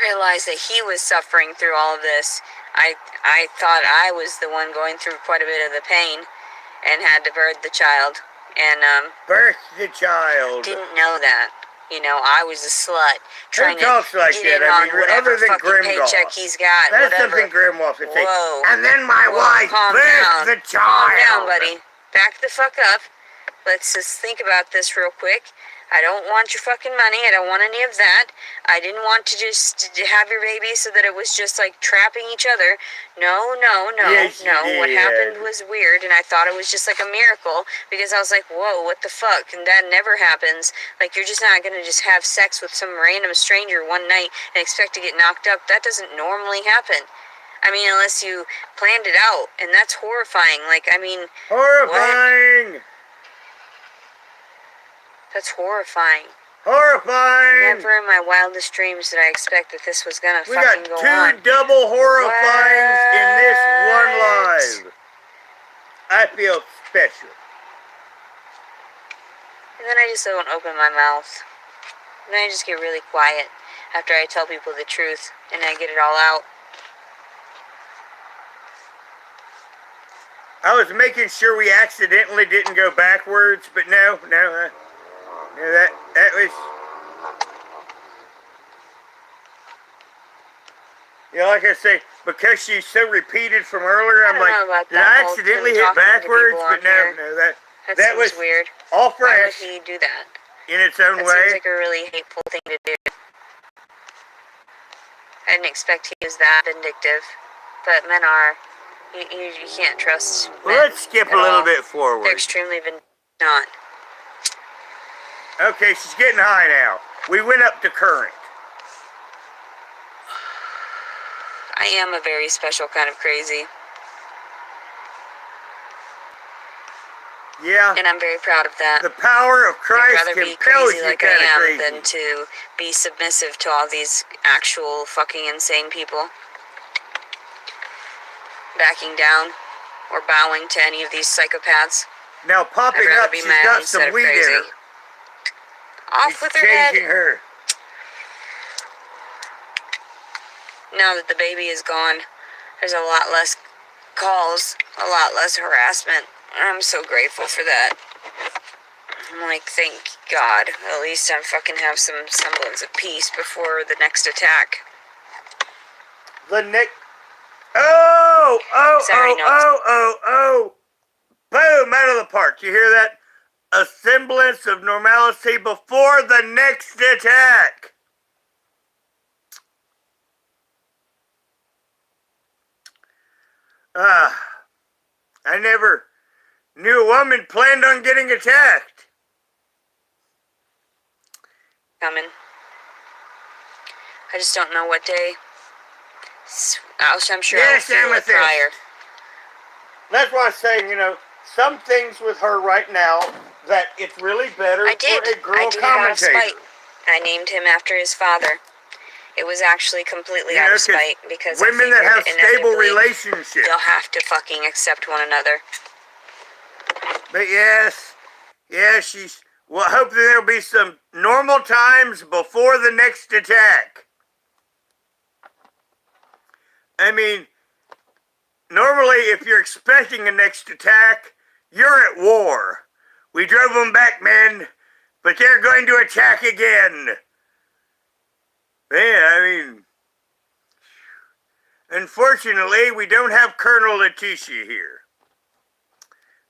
realize that he was suffering through all of this. I thought I was the one going through quite a bit of the pain and had to birth the child. And, Birth the child. didn't know that. You know, I was a slut trying Who talks to like get that? in I on mean, whatever other than fucking Grimwolf. paycheck he's got. That's whatever. something Grimwolf would say. Whoa. And then my Whoa, wife calm birthed down. the child. Calm down, buddy. Back the fuck up. Let's just think about this real quick. I don't want your fucking money. I don't want any of that. I didn't want to just have your baby so that it was just like trapping each other. No. Yes, you What did. happened was weird, and I thought it was just like a miracle because I was like, whoa, what the fuck? And that never happens. Like, you're just not gonna just have sex with some random stranger one night and expect to get knocked up. That doesn't normally happen. I mean, unless you planned it out, and that's horrifying. Like, I mean, Horrifying. that's horrifying. Horrifying. Never in my wildest dreams did I expect that this was gonna We got fucking go two on. double horrifyings in this one What? live. I feel special. And then I just don't open my mouth. And then I just get really quiet after I tell people the truth and I get it all out. I was making sure we accidentally didn't go backwards, but no, that was, like I say, because she's so repeated from earlier, I I'm don't like, know about did that I whole accidentally him hit talking to backwards? people But on no, here. that That was seems weird. all Why would fresh he do that? in its own That way. seems like a really hateful thing to do. I didn't expect he was that vindictive. But men are. You can't trust men. Well, let's skip a little bit They're forward. extremely not. Okay, she's getting high now. We went up to current. I am a very special kind of crazy. Yeah. And I'm very proud of that. The power of I'd Christ rather be compels crazy you like I kind of am crazy. than to be submissive to all these actual fucking insane people. Backing down or bowing to any of these psychopaths. Now popping I'd rather up, be she's my got own set some of weed in crazy. her. Off She's with her head. changing her. Now that the baby is gone, there's a lot less calls, a lot less harassment. I'm so grateful for that. I'm like, thank God. At least I fucking have some semblance of peace before the next attack. The next. Oh! Sorry, no. Boom! Out of the park. You hear that? A semblance of normalcy before the next attack. I never knew a woman planned on getting attacked. Coming. I just don't know what day. I'm sure Yes, I'll feel it Amethyst. prior. That's why I'm saying, some things with her right now that it's really better I did. for a girl I did it out of commentator. spite. I named him after his father. It was actually completely out of spite because women that have stable relationships, they'll have to fucking accept one another. But yes, she's. Well, hopefully there'll be some normal times before the next attack. I mean, normally if you're expecting a next attack, you're at war. We drove them back, men, but they're going to attack again. Yeah, I mean, unfortunately, we don't have Colonel Leticia here.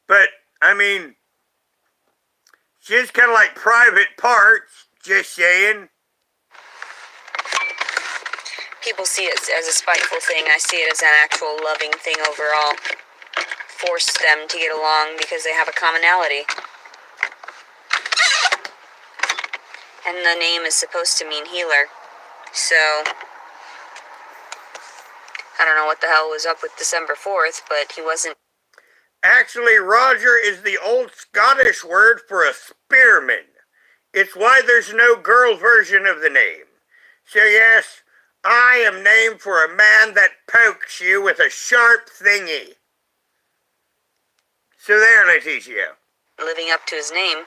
But, I mean, she's kind of like private parts, just saying. People see it as a spiteful thing. I see it as an actual loving thing overall. Force them to get along because they have a commonality. And the name is supposed to mean healer. So, I don't know what the hell was up with December 4th, but he wasn't. Actually, Roger is the old Scottish word for a spearman. It's why there's no girl version of the name. So yes, I am named for a man that pokes you with a sharp thingy. So there, Leticia. Living up to his name.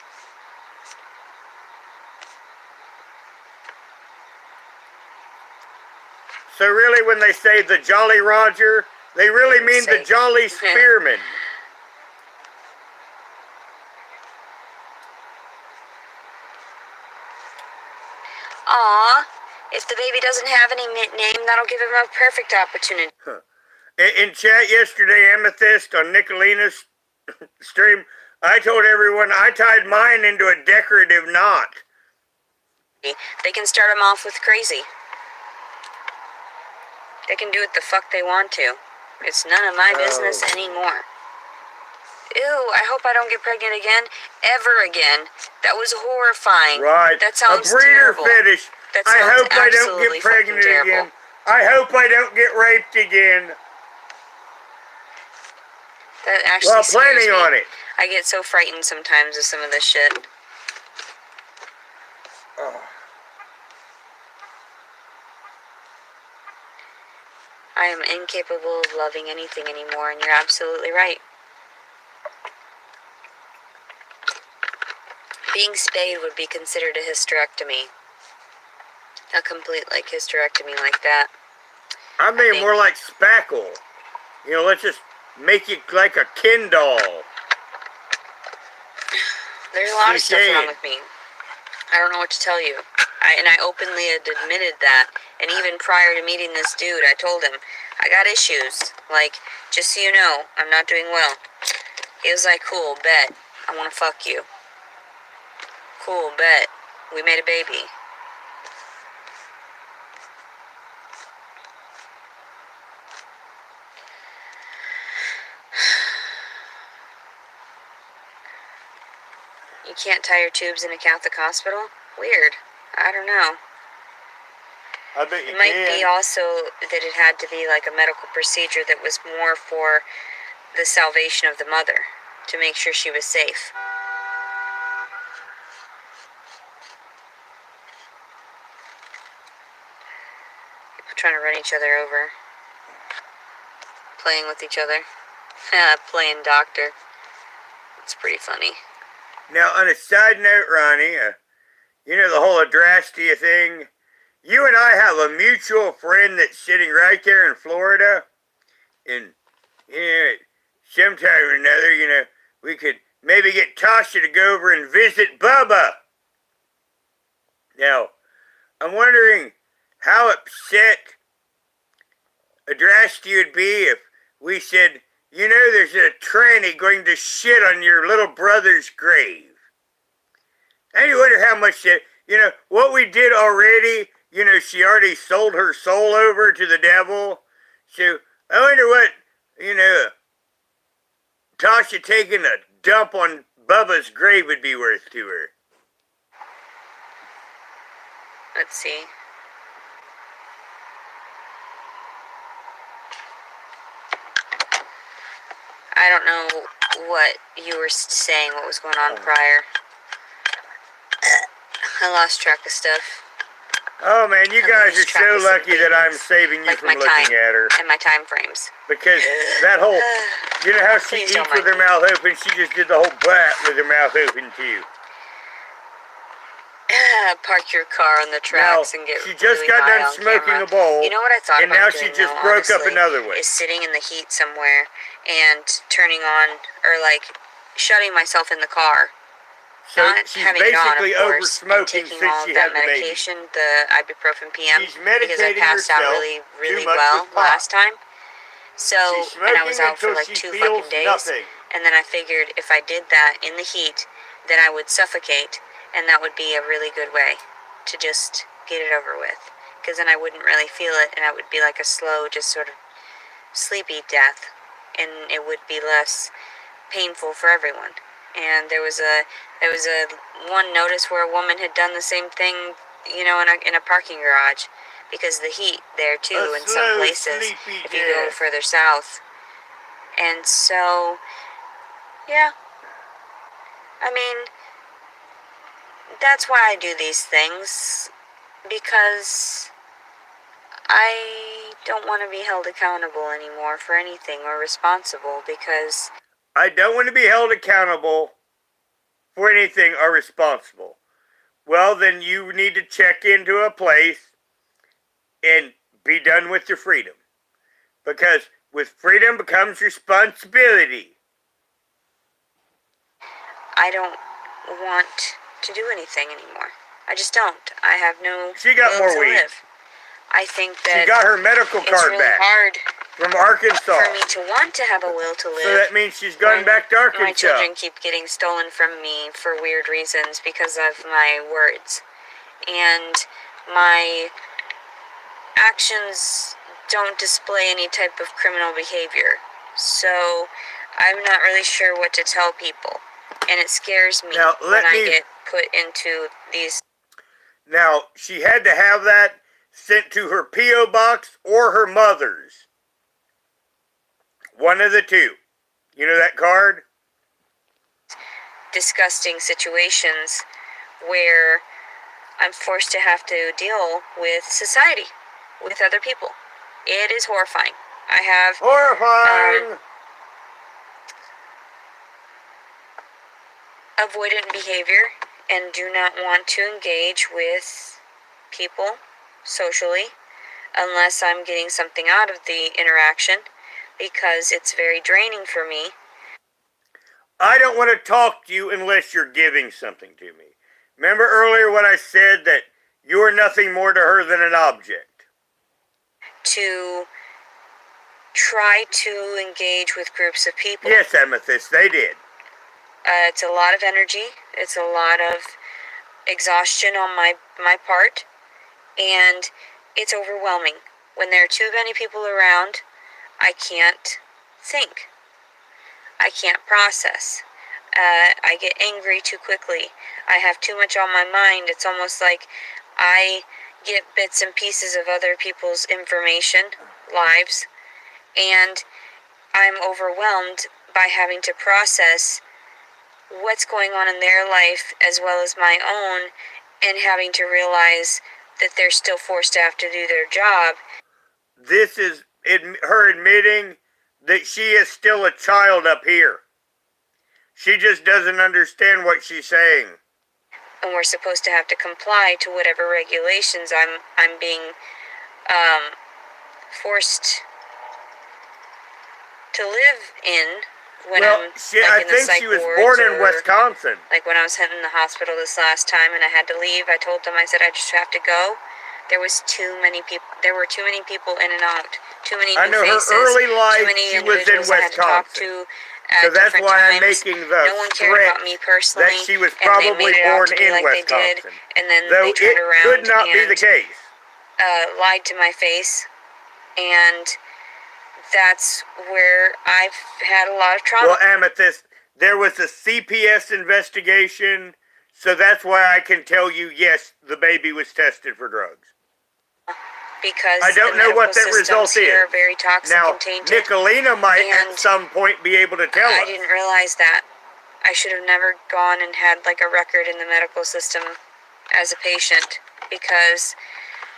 So really, when they say the Jolly Roger, they really mean the Jolly Spearman. Aw, if the baby doesn't have any name, that'll give him a perfect opportunity. In chat yesterday, Amethyst, on Nicolina's stream, I told everyone I tied mine into a decorative knot. They can start him off with crazy. They can do what the fuck they want to. It's none of my business anymore. Ew, I hope I don't get pregnant again. Ever again. That was horrifying. Right. That sounds a breeder terrible. fetish. That I sounds hope I don't get pregnant again. I hope I don't get raped again. That actually planning scares me. on it. I get so frightened sometimes of some of this shit. Oh. I am incapable of loving anything anymore, and you're absolutely right. Being spayed would be considered a hysterectomy. A complete, hysterectomy like that. I mean, more like spackle. You know, let's just make you like a Ken doll. There's a lot of stuff wrong with me. I don't know what to tell you. I openly had admitted that. And even prior to meeting this dude, I told him, I got issues. Just so you know, I'm not doing well. He was like, cool, bet. I want to fuck you. Cool, bet. We made a baby. You can't tie your tubes in a Catholic hospital? Weird. I don't know. I bet you can. It might be also that it had to be like a medical procedure that was more for the salvation of the mother, to make sure she was safe. People trying to run each other over. Playing with each other. Playing doctor. It's pretty funny. Now, on a side note, Ronnie, you know the whole Adrastia thing? You and I have a mutual friend that's sitting right there in Florida. And, you know, sometime or another, you know, we could maybe get Tasha to go over and visit Bubba. Now, I'm wondering how upset Adrastia would be if we said, you know, there's a tranny going to shit on your little brother's grave. And you wonder how much, you know, what we did already, you know, she already sold her soul over to the devil. So, I wonder what, you know, Tasha taking a dump on Bubba's grave would be worth to her. Let's see. I don't know what you were saying, what was going on prior. I lost track of stuff. Oh man, you guys are so lucky that I'm saving you like from looking at her. And my time frames. Because that whole, you know how she eats with her mouth open? She just did the whole blat with her mouth open too. Park your car on the tracks and get she just really got high done on smoking camera. a bowl, You know what I thought and about now doing, she just though, broke up honestly, another way. is sitting in the heat somewhere and turning on, or like shutting myself in the car. So not she's having it on, of basically course, and over-smoking taking since all she of that had the baby. medication, the ibuprofen PM, She's because I medicating passed out herself really, really too much well with pot. last time. So, She's and I was smoking out for until like she 2 feels fucking days. nothing. And then I figured if I did that in the heat, then I would suffocate, and that would be a really good way to just get it over with. Because then I wouldn't really feel it, and I would be like a slow, just sort of sleepy death, and it would be less painful for everyone. And there was a one notice where a woman had done the same thing, you know, in a parking garage, because the heat there too in some places if you go further south. And so, yeah, I mean, that's why I do these things, because I don't want to be held accountable anymore for anything, or responsible, because I don't want to be held accountable for anything or responsible. Well, then you need to check into a place and be done with your freedom. Because with freedom becomes responsibility. I don't want to do anything anymore. I just don't. I have no She got will more to weed. live. I think that She got her medical it's card really back hard from Arkansas. for me to want to have a will to live. So that means she's going back to Arkansas. My children keep getting stolen from me for weird reasons because of my words. And my actions don't display any type of criminal behavior. So I'm not really sure what to tell people. And it scares me when I get put into these. Now, she had to have that sent to her P.O. box or her mother's. One of the two. You know that card? Disgusting situations where I'm forced to have to deal with society, with other people. It is horrifying. I have horrifying. Avoidant behavior and do not want to engage with people socially unless I'm getting something out of the interaction, because it's very draining for me. I don't want to talk to you unless you're giving something to me. Remember earlier when I said that you're nothing more to her than an object? To try to engage with groups of people. Yes, Amethyst, they did. It's a lot of energy. It's a lot of exhaustion on my part. And it's overwhelming. When there are too many people around, I can't think. I can't process. I get angry too quickly. I have too much on my mind. It's almost like I get bits and pieces of other people's information, lives, and I'm overwhelmed by having to process what's going on in their life as well as my own, and having to realize that they're still forced to have to do their job. This is her admitting that she is still a child up here. She just doesn't understand what she's saying. And we're supposed to have to comply to whatever regulations I'm being forced to live in. When well, I in think she was born in Wisconsin. Like when I was in the hospital this last time and I had to leave, I told them, I said, I just have to go. There was too many people. There were too many people in and out. Too many new faces. Her early life, too many she was in Wisconsin. I had to talk to at so that's why times. I'm making the no one cared about me personally, that she was probably born in Wisconsin. And then though they turned around could not be the case. Lied to my face, and that's where I've had a lot of trauma. Well, Amethyst, there was a CPS investigation, so that's why I can tell you, yes, the baby was tested for drugs. because I don't the know medical what that systems result here is. are very toxic Now, and tainted. Nicolina might And at some point be able to tell us. I didn't realize that. I should have never gone and had like a record in the medical system as a patient, because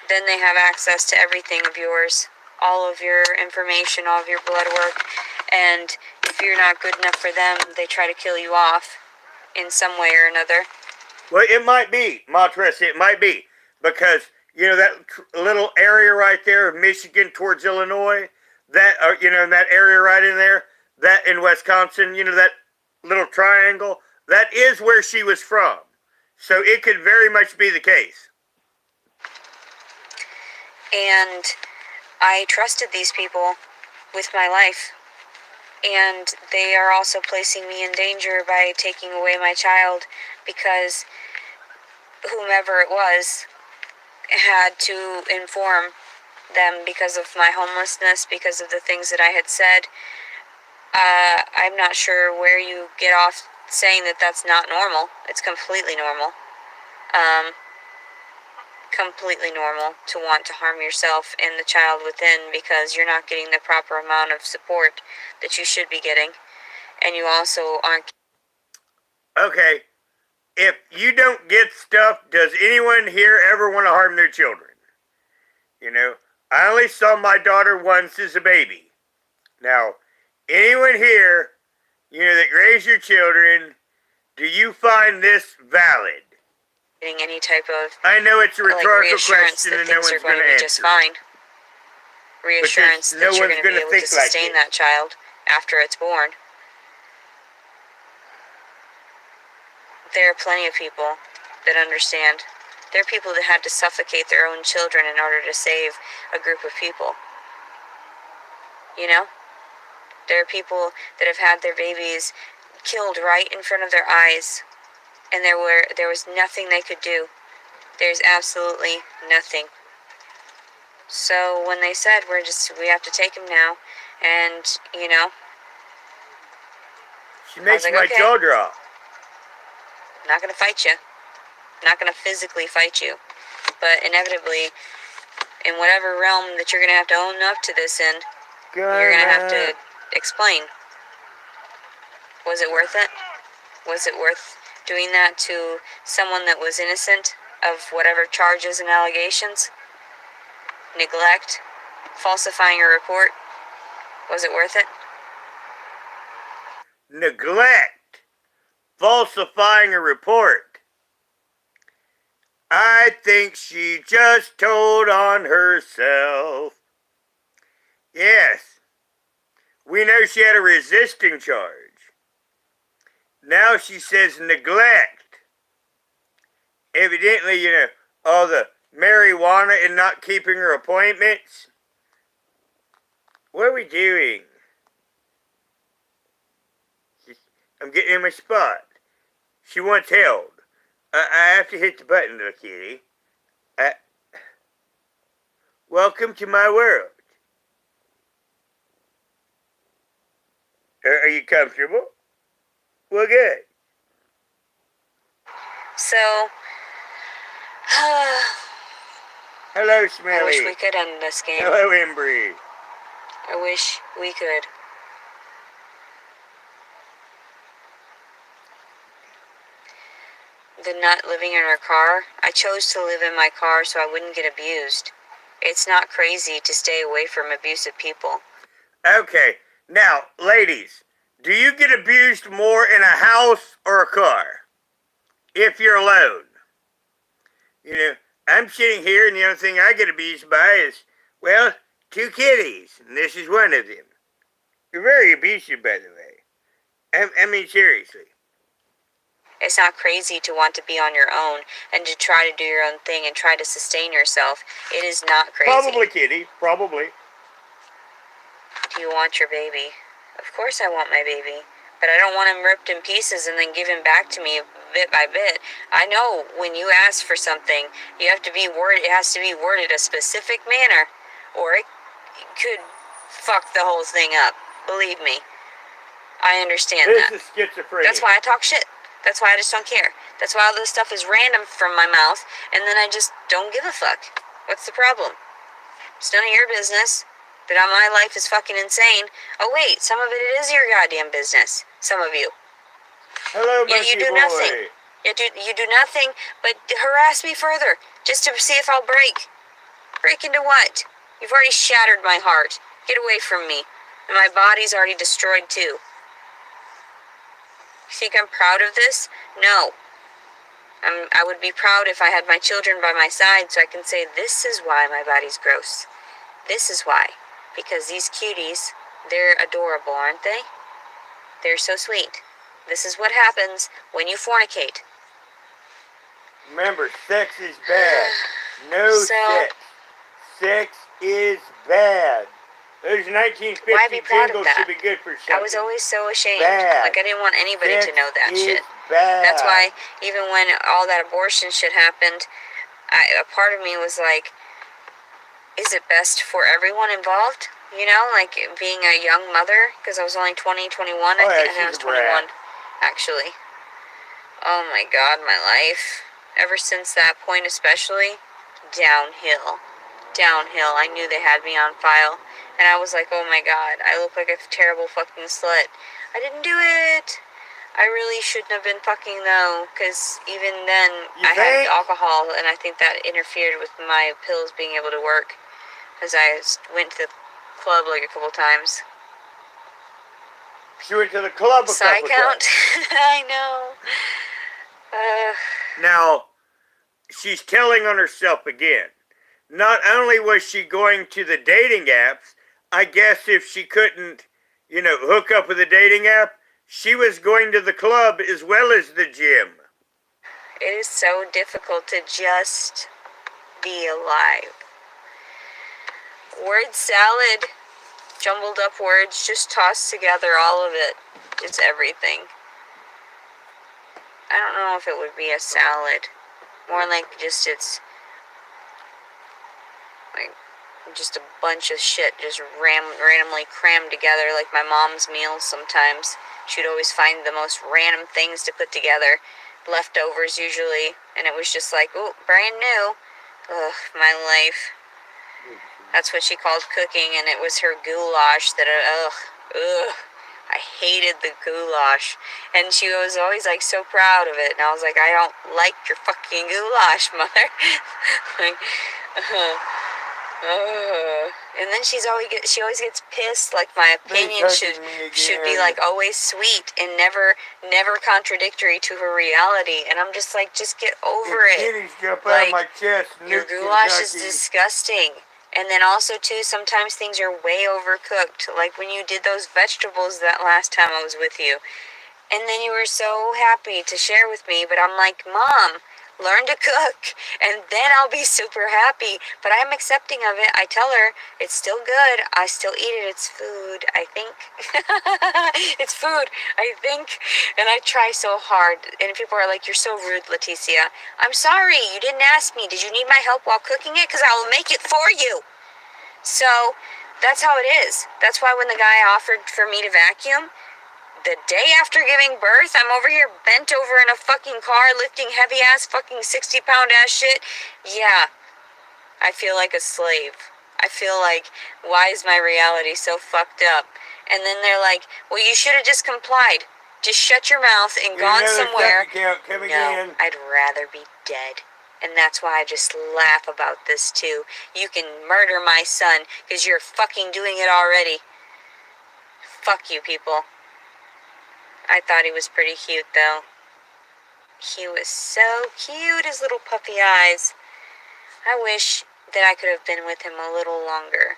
then they have access to everything of yours, all of your information, all of your blood work, and if you're not good enough for them, they try to kill you off in some way or another. Well, it might be, Montress, it might be, because, you know, that little area right there of Michigan towards Illinois, that, you know, that area right in there, that in Wisconsin, you know, that little triangle, that is where she was from. So it could very much be the case. And I trusted these people with my life, and they are also placing me in danger by taking away my child, because whomever it was had to inform them because of my homelessness, because of the things that I had said. I'm not sure where you get off saying that that's not normal. It's completely normal. Completely normal to want to harm yourself and the child within, because you're not getting the proper amount of support that you should be getting, and you also aren't. Okay, if you don't get stuff, does anyone here ever want to harm their children? You know, I only saw my daughter once as a baby. Now, anyone here, you know, that raise your children, do you find this valid? Getting any type of I know it's a rhetorical reassurance question that and no things are one's going going to to be just answer. fine. Reassurance No that you're one's going to be gonna able to think like sustain this. that child after it's born. There are plenty of people that understand. There are people that had to suffocate their own children in order to save a group of people. You know? There are people that have had their babies killed right in front of their eyes, and there was nothing they could do. There's absolutely nothing. So when they said we have to take him now, and you know, She makes like, my okay. jaw drop. I'm not gonna fight you. I'm not gonna physically fight you, but inevitably, in whatever realm that you're gonna have to own up to this in, you're gonna have to explain. Was it worth it? Was it worth doing that to someone that was innocent of whatever charges and allegations? Neglect? Falsifying a report? Was it worth it? Neglect. Falsifying a report. I think she just told on herself. Yes. We know she had a resisting charge. Now she says neglect. Evidently, you know, all the marijuana and not keeping her appointments. What are we doing? I'm getting in my spot. She wants held. I have to hit the button, little kitty. Welcome to my world. Are you comfortable? Well, good. So, Hello, Smelly. I wish we could end this game. Hello, Embry. I wish we could. The not living in our car, I chose to live in my car so I wouldn't get abused. It's not crazy to stay away from abusive people. Okay, now, ladies, do you get abused more in a house or a car? If you're alone. You know, I'm sitting here and the only thing I get abused by is, well, 2 kitties, and this is one of them. You're very abusive, by the way. I mean, seriously. It's not crazy to want to be on your own and to try to do your own thing and try to sustain yourself. It is not crazy. Probably, kitty. Probably. Do you want your baby? Of course I want my baby. But I don't want him ripped in pieces and then given back to me bit by bit. I know when you ask for something, you have to be worded. It has to be worded a specific manner, or it could fuck the whole thing up. Believe me, I understand that. This is schizophrenia. That's why I talk shit. That's why I just don't care. That's why all this stuff is random from my mouth, and then I just don't give a fuck. What's the problem? It's none of your business. But my life is fucking insane. Oh wait, some of it is your goddamn business. Some of you. Hello, Yeah, you monkey do boy. nothing. You do nothing but harass me further, just to see if I'll break. Break into what? You've already shattered my heart. Get away from me. And my body's already destroyed too. You think I'm proud of this? No. I would be proud if I had my children by my side so I can say, this is why my body's gross. This is why. Because these cuties, they're adorable, aren't they? They're so sweet. This is what happens when you fornicate. Remember, sex is bad. No So, sex. Sex is bad. Those why 1950 be proud of jingles that? should be good for something. I was always so ashamed. Bad. Like, I didn't want anybody sex to know that is shit. Bad. That's why, even when all that abortion shit happened, a part of me was like, is it best for everyone involved? You know, like being a young mother, because I was only 20, 21, I think I was 21, actually. Oh my god, my life. Ever since that point especially, downhill. Downhill. I knew they had me on file. And I was like, oh my god, I look like a terrible fucking slut. I didn't do it. I really shouldn't have been fucking though, because even then I had alcohol, and I think that interfered with my pills being able to work, because I went to the club like a couple times. She went to the club a couple count? times. I know. Now, she's telling on herself again. Not only was she going to the dating apps, I guess if she couldn't, hook up with a dating app, she was going to the club as well as the gym. It is so difficult to just be alive. Word salad, jumbled up words, just tossed together, all of it. It's everything. I don't know if it would be a salad. More like it's like just a bunch of shit just randomly crammed together, like my mom's meals sometimes. She'd always find the most random things to put together, leftovers usually, and it was just like, ooh, brand new. Ugh, my life. That's what she called cooking, and it was her goulash that, I hated the goulash. And she was always like so proud of it, and I was like, I don't like your fucking goulash, mother. Like, and then she always gets pissed, like my opinion should be like always sweet and never contradictory to her reality, and I'm just like, just get over it. Like, my chest, your goulash is disgusting. And then also too, sometimes things are way overcooked, like when you did those vegetables that last time I was with you, and then you were so happy to share with me, but I'm like, Mom, learn to cook, and then I'll be super happy. But I'm accepting of it. I tell her, it's still good. I still eat it. It's food, I think. It's food, I think. And I try so hard. And people are like, you're so rude, Leticia. I'm sorry. You didn't ask me. Did you need my help while cooking it? Because I will make it for you. So that's how it is. That's why when the guy offered for me to vacuum, the day after giving birth, I'm over here bent over in a fucking car lifting heavy-ass fucking 60-pound-ass shit. Yeah, I feel like a slave. I feel like, why is my reality so fucked up? And then they're like, well, you should have just complied. Just shut your mouth and gone somewhere. No, I'd rather be dead. And that's why I just laugh about this too. You can murder my son because you're fucking doing it already. Fuck you, people. I thought he was pretty cute, though. He was so cute, his little puppy eyes. I wish that I could have been with him a little longer.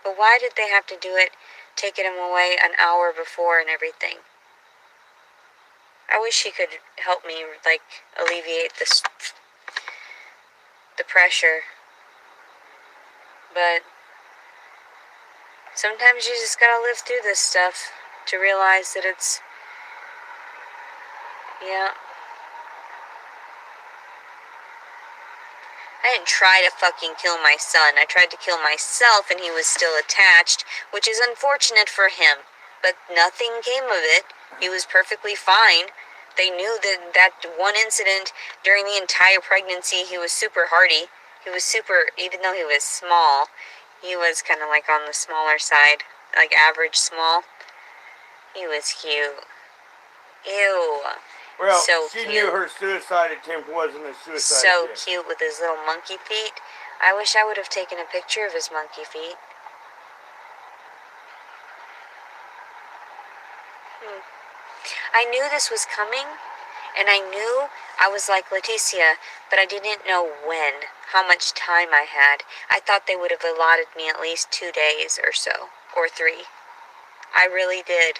But why did they have to do it, taking him away an hour before and everything? I wish he could help me, like, alleviate the pressure. But sometimes you just gotta live through this stuff to realize that it's... Yeah. I didn't try to fucking kill my son. I tried to kill myself and he was still attached, which is unfortunate for him. But nothing came of it. He was perfectly fine. They knew that one incident during the entire pregnancy, he was super hardy. He was super, even though he was small, He was kind of like on the smaller side, like average small. He was cute. Ew. Well, so she cute. knew her suicide attempt wasn't a suicide So attempt. cute with his little monkey feet. I wish I would have taken a picture of his monkey feet. I knew this was coming, and I knew I was like Leticia, but I didn't know when, how much time I had. I thought they would have allotted me at least 2 days or so, or 3. I really did.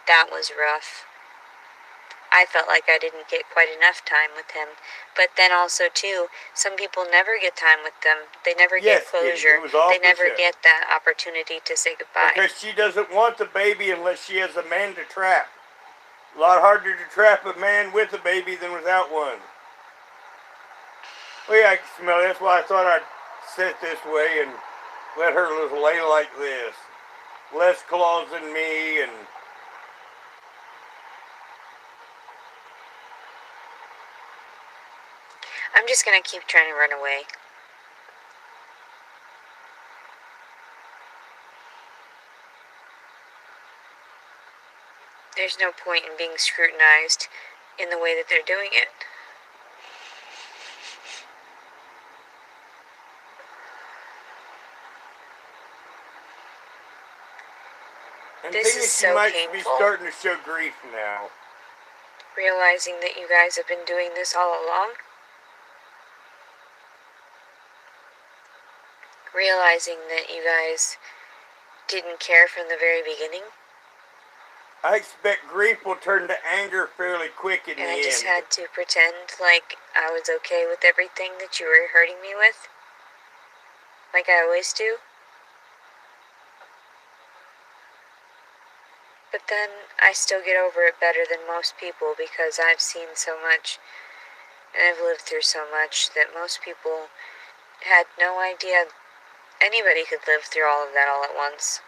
That was rough. I felt like I didn't get quite enough time with him. But then also, too, some people never get time with them. They never get closure. They never get that opportunity to say goodbye. Because she doesn't want the baby unless she has a man to trap. A lot harder to trap a man with a baby than without one. Well, yeah, I can smell it. That's why I thought I'd sit this way and let her lay like this. Less claws than me, and I'm just gonna keep trying to run away. There's no point in being scrutinized in the way that they're doing it. and This thinking is she so might painful. be starting to show grief now. Realizing that you guys have been doing this all along. Realizing that you guys didn't care from the very beginning. I expect grief will turn to anger fairly quick in the end. And I just had to pretend like I was okay with everything that you were hurting me with. Like I always do. But then I still get over it better than most people because I've seen so much and I've lived through so much that most people had no idea anybody could live through all of that all at once.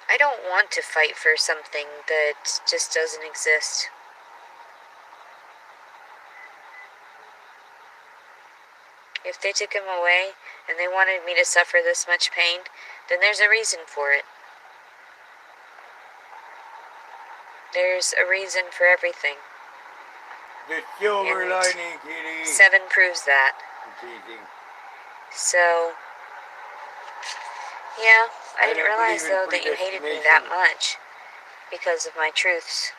I don't want to fight for something that just doesn't exist. If they took him away and they wanted me to suffer this much pain, then there's a reason for it. There's a reason for everything. The silver lining, kitty. 7 proves that. I'm teasing. So, yeah, I didn't realize though that you hated me that much because of my truths.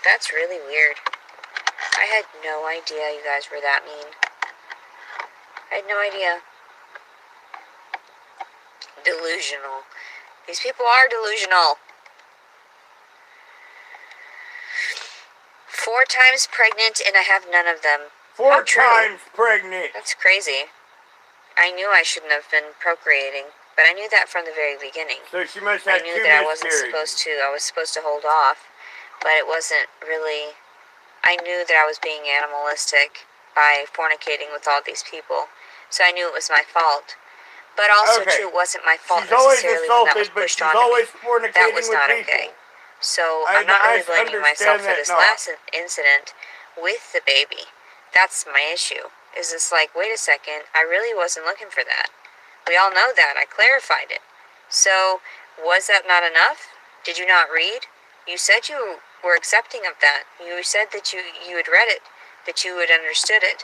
That's really weird. I had no idea you guys were that mean. I had no idea. Delusional. These people are delusional. 4 times pregnant and I have none of them. 4 times pregnant. That's crazy. I knew I shouldn't have been procreating, but I knew that from the very beginning. So she must have 2 miscarriages. I knew that I wasn't supposed to. I was supposed to hold off, but it wasn't really. I knew that I was being animalistic by fornicating with all these people, so I knew it was my fault. But also, too, it wasn't my fault necessarily when that was pushed on me. That was not okay. So I'm not really blaming myself for this last incident with the baby. That's my issue. Is this like, wait a second, I really wasn't looking for that. We all know that. I clarified it. So, was that not enough? Did you not read? You said you were accepting of that. You said that you had read it, that you had understood it.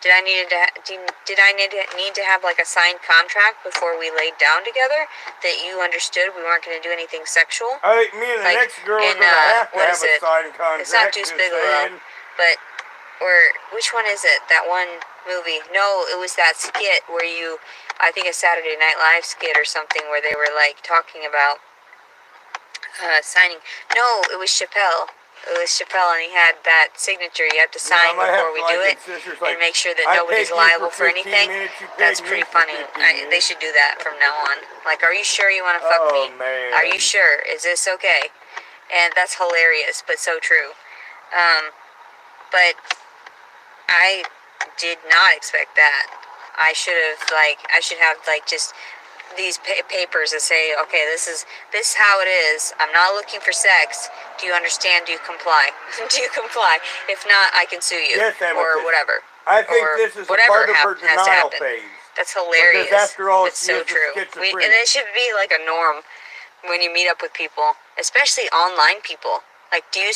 Did I need to have like a signed contract before we laid down together that you understood we weren't going to do anything sexual? I think me and the next girl are going to have to have a signed contract. It's not Deuce Bigelow, but which one is it? That one movie? No, it was that skit where I think a Saturday Night Live skit or something where they were like talking about signing. No, it was Chappelle. It was Chappelle, and he had that signature you have to sign before we do it, and make sure that nobody's liable for anything. That's pretty funny. They should do that from now on. Like, are you sure you want to fuck me? Man. Are you sure? Is this okay? And that's hilarious, but so true. But I did not expect that. I should have just these papers that say, okay, this is how it is. I'm not looking for sex. Do you understand? Do you comply? Do you comply? If not, I can sue you, Yes, or whatever. I think or this is a whatever part of her has to denial happen. phase. That's Because hilarious. after all, It's she so is a true. And schizophrenic. it should be like a norm when you meet up with people, especially online people. Like, do you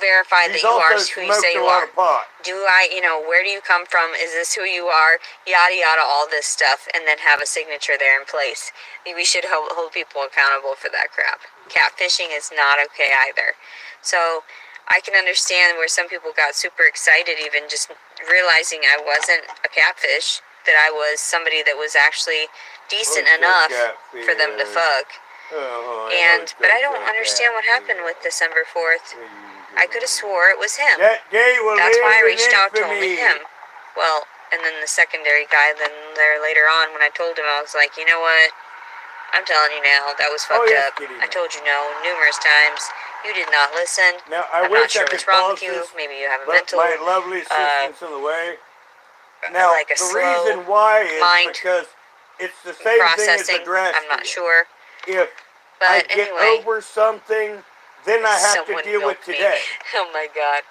verify She's that you are also who you say smoked you a lot are? of pot. Where do you come from? Is this who you are? Yada yada, all this stuff, and then have a signature there in place. We should hold people accountable for that crap. Catfishing is not okay either. So, I can understand where some people got super excited, even just realizing I wasn't a catfish, that I was somebody that was actually decent enough for them to fuck. But I don't understand what happened with December 4th. I could have swore it was him. That day will That's why I live in reached out to only infamy. him. Well, and then the secondary guy, then there later on, when I told him, I was like, you know what? I'm telling you now, that was fucked up. I told you no numerous times. You did not listen. Now, I I'm not wish I sure could what's wrong pause with you. this, Maybe you have a but mental, my lovely assistant's in the way. Now, like a the slow reason why is mind because it's the same thing as processing. addressed I'm not here. sure. If I But get anyway, over something, then I have to someone deal with milked me. today. Oh my god.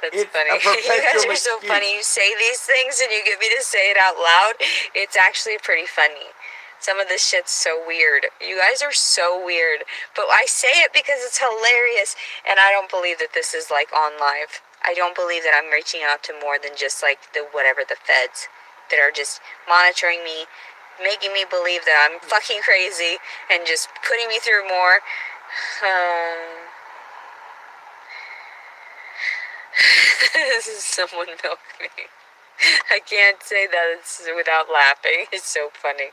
That's It's funny. a You guys perpetual are so excuse. funny. You say these things and you get me to say it out loud. It's actually pretty funny. Some of this shit's so weird. You guys are so weird. But I say it because it's hilarious. And I don't believe that this is like on live. I don't believe that I'm reaching out to more than just like the feds that are just monitoring me, making me believe that I'm fucking crazy and just putting me through more. Someone milked me. I can't say that without laughing. It's so funny.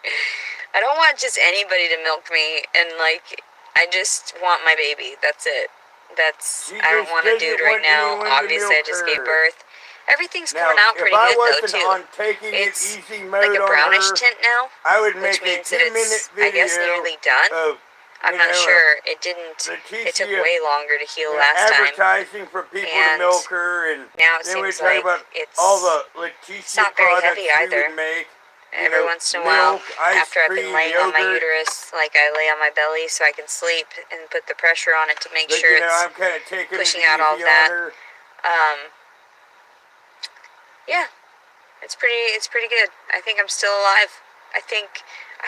I don't want just anybody to milk me, and like, I just want my baby. That's it. I don't want a dude right now. Obviously, I just gave birth. Everything's coming out pretty good though too. On taking It's it easy mode like a brownish on her, tint now, I would which make means a that 10-minute it's, video I guess, nearly done. of, I'm not sure. It didn't. Leticia, It took way longer to heal last time. advertising for people to milk her, and now it then we seems talk like about it's all the Leticia not very products heavy we either. would make. Every once in a while, milk, ice after I've cream, been laying on my yogurt. uterus, like I lay on my belly so I can sleep and put the pressure on it to make But, sure it's I'm kind of taking pushing it out all of easy that. on her. Yeah, it's pretty good. I think I'm still alive. I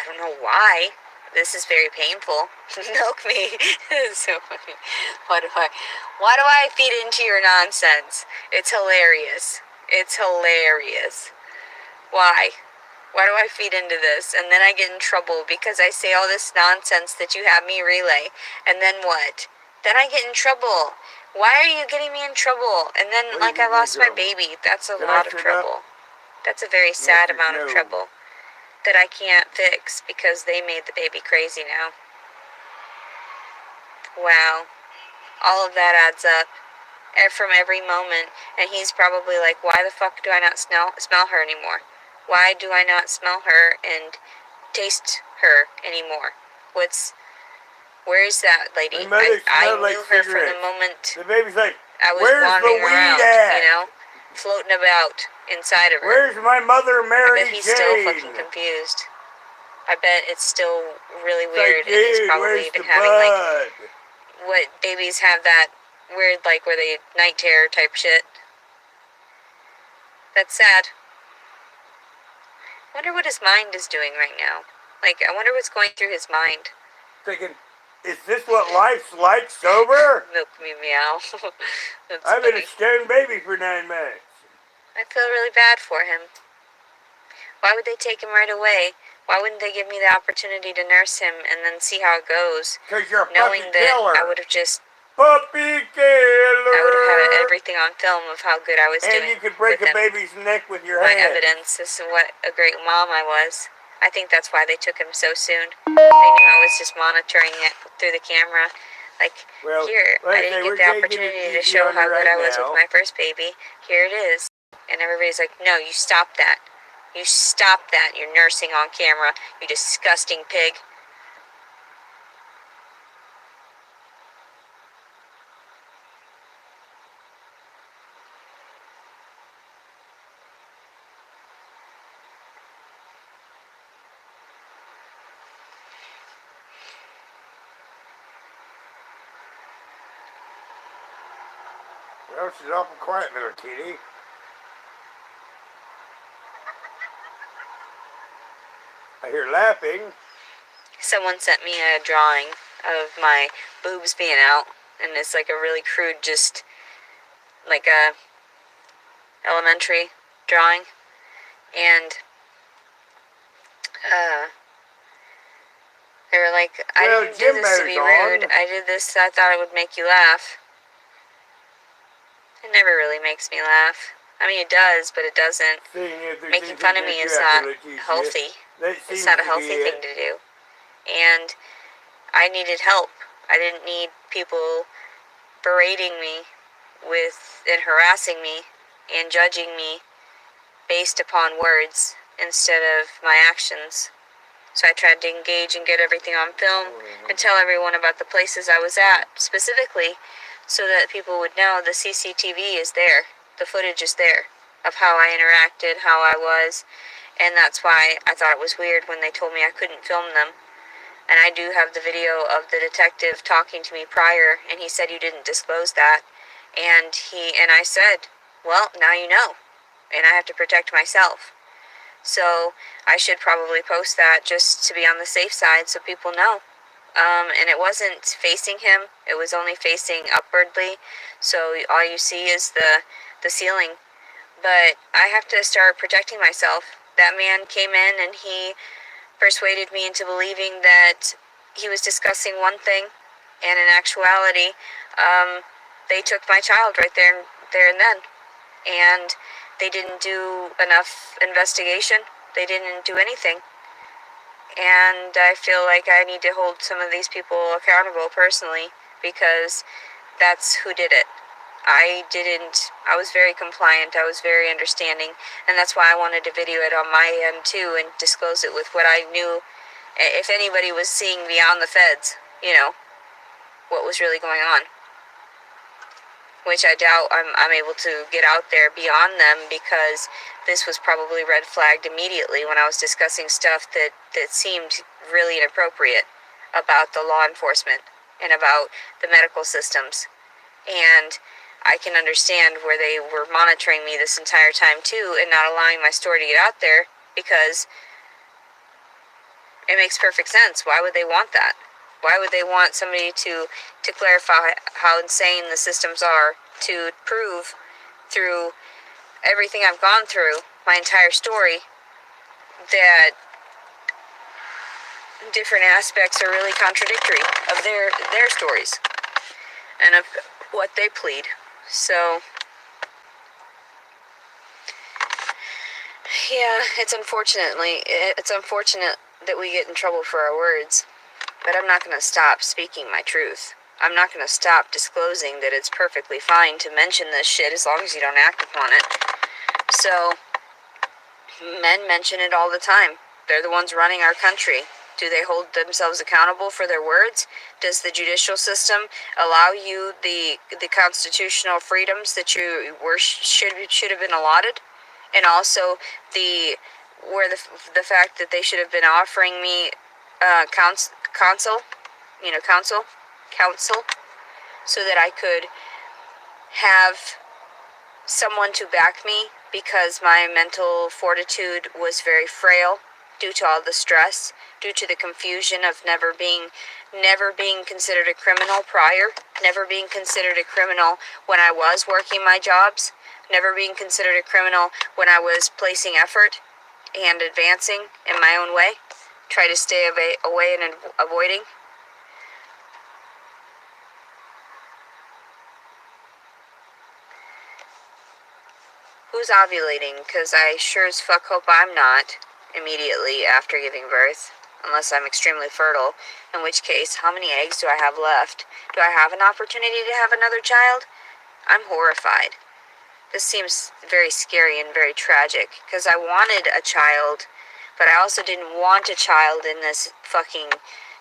don't know why. This is very painful. Milk me. It's so funny. Why do I feed into your nonsense? It's hilarious. It's hilarious. Why? Why do I feed into this? And then I get in trouble because I say all this nonsense that you have me relay. And then what? Then I get in trouble. Why are you getting me in trouble? And then, like, I lost my baby. That's a lot of trouble. That's a very sad amount of trouble that I can't fix because they made the baby crazy now. Wow. All of that adds up from every moment. And he's probably like, why the fuck do I not smell her anymore? Why do I not smell her and taste her anymore? Where's that lady? I knew her from the moment the baby's like, I was where's wandering the weed around, at? floating about inside of her. Where's my mother, Mary I bet he's Jane? still fucking confused. I bet it's still really weird, like, and he's probably even having like what babies have that weird like where they night terror type shit. That's sad. I wonder what his mind is doing right now. Like, I wonder what's going through his mind. Thinking, is this what life's like sober? Milk me, meow. I've been a stone baby for 9 months. I feel really bad for him. Why would they take him right away? Why wouldn't they give me the opportunity to nurse him and then see how it goes? Because you're a knowing puppy that killer. I would have just... Puppy killer! I would have had everything on film of how good I was doing. And you could break a baby's neck with your my hand. evidence as to what a great mom I was. I think that's why they took him so soon. They knew I was just monitoring it through the camera. Like, here, I didn't get the opportunity to show how good I was with my first baby. Here it is. And everybody's like, no, you stop that. You stop that. You're nursing on camera. You disgusting pig. Well, she's awful quiet, little kitty. I hear lapping. Someone sent me a drawing of my boobs being out, and it's like a really crude, just like a elementary drawing, and they were like, I didn't do this to be rude. I did this, I thought it would make you laugh. It never really makes me laugh. I mean, it does, but it doesn't. Making fun of me is not healthy. It's not a healthy thing to do. And I needed help. I didn't need people berating me and harassing me and judging me based upon words instead of my actions. So I tried to engage and get everything on film and tell everyone about the places I was at specifically so that people would know the CCTV is there. The footage is there of how I interacted, how I was, and that's why I thought it was weird when they told me I couldn't film them. And I do have the video of the detective talking to me prior, and he said, you didn't disclose that. And I said, well, now you know, and I have to protect myself. So I should probably post that just to be on the safe side so people know. And it wasn't facing him, it was only facing upwardly, so all you see is the ceiling. But I have to start protecting myself. That man came in and he persuaded me into believing that he was discussing one thing, and in actuality, they took my child right there and then. And they didn't do enough investigation. They didn't do anything. And I feel like I need to hold some of these people accountable personally, because that's who did it. I was very compliant, I was very understanding, and that's why I wanted to video it on my end too and disclose it with what I knew. If anybody was seeing beyond the feds, what was really going on. Which I doubt I'm able to get out there beyond them, because this was probably red flagged immediately when I was discussing stuff that seemed really inappropriate about the law enforcement and about the medical systems. And I can understand where they were monitoring me this entire time too and not allowing my story to get out there, because it makes perfect sense. Why would they want that? Why would they want somebody to clarify how insane the systems are, to prove through everything I've gone through, my entire story, that different aspects are really contradictory of their stories and of what they plead. So, yeah, it's unfortunate that we get in trouble for our words. But I'm not going to stop speaking my truth. I'm not going to stop disclosing that it's perfectly fine to mention this shit as long as you don't act upon it. So, men mention it all the time. They're the ones running our country. Do they hold themselves accountable for their words? Does the judicial system allow you the constitutional freedoms that you should have been allotted? And also the fact that they should have been offering me counsel, so that I could have someone to back me, because my mental fortitude was very frail due to all the stress, due to the confusion of never being considered a criminal prior, never being considered a criminal when I was working my jobs, never being considered a criminal when I was placing effort and advancing in my own way, try to stay away and avoiding. Who's ovulating? Because I sure as fuck hope I'm not immediately after giving birth, unless I'm extremely fertile, in which case, how many eggs do I have left? Do I have an opportunity to have another child? I'm horrified. This seems very scary and very tragic, because I wanted a child, but I also didn't want a child in this fucking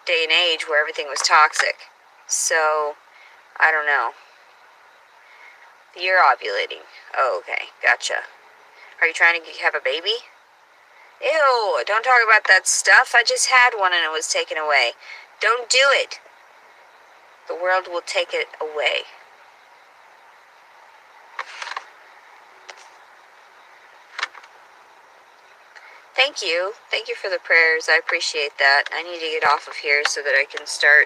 day and age where everything was toxic. So, I don't know. You're ovulating. Oh, okay. Gotcha. Are you trying to have a baby? Ew, don't talk about that stuff. I just had one and it was taken away. Don't do it. The world will take it away. Thank you. Thank you for the prayers. I appreciate that. I need to get off of here so that I can start.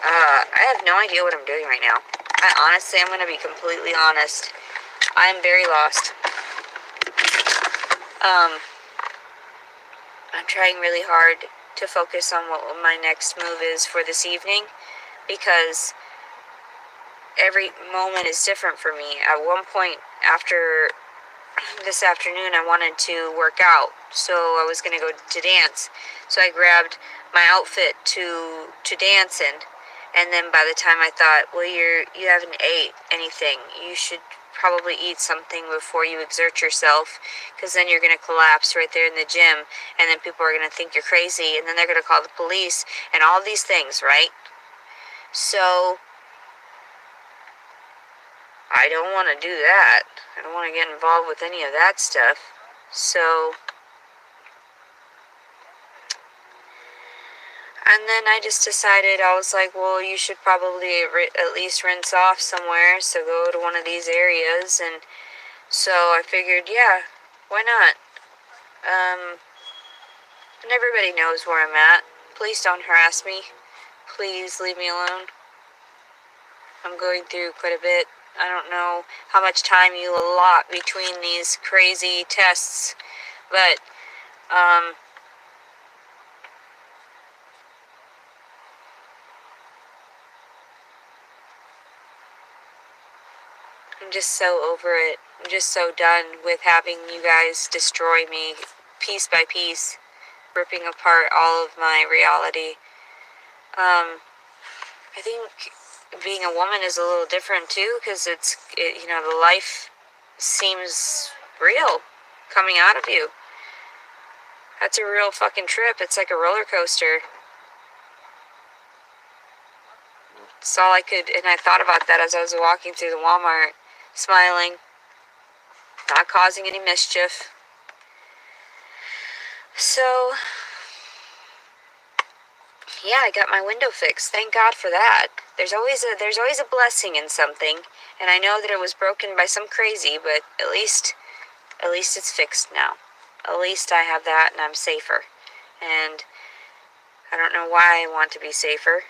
I have no idea what I'm doing right now. I'm going to be completely honest. I'm very lost. I'm trying really hard to focus on what my next move is for this evening, because every moment is different for me. At one point after this afternoon, I wanted to work out, so I was going to go to dance. So I grabbed my outfit to dance in, and then by the time I thought, well, you haven't ate anything. You should probably eat something before you exert yourself, because then you're going to collapse right there in the gym, and then people are going to think you're crazy, and then they're going to call the police, and all these things, right? So I don't want to do that. I don't want to get involved with any of that stuff. So, and then I just decided, I was like, well, you should probably at least rinse off somewhere, so go to one of these areas. And so I figured, yeah, why not? And everybody knows where I'm at. Please don't harass me. Please leave me alone. I'm going through quite a bit. I don't know how much time you allot between these crazy tests, but I'm just so over it. I'm just so done with having you guys destroy me piece by piece, ripping apart all of my reality. I think being a woman is a little different too, because the life seems real coming out of you. That's a real fucking trip. It's like a roller coaster. It's all I could, and I thought about that as I was walking through the Walmart, smiling, not causing any mischief. So, yeah, I got my window fixed. Thank God for that. There's always a blessing in something, and I know that it was broken by some crazy, but at least it's fixed now. At least I have that, and I'm safer. And I don't know why I want to be safer,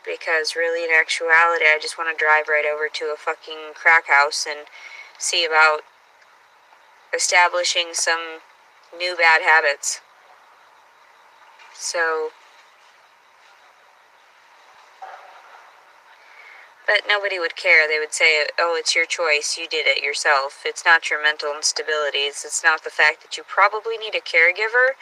because really, in actuality, I just want to drive right over to a fucking crack house and see about establishing some new bad habits. So, but nobody would care. They would say, oh, it's your choice. You did it yourself. It's not your mental instabilities. It's not the fact that you probably need a caregiver.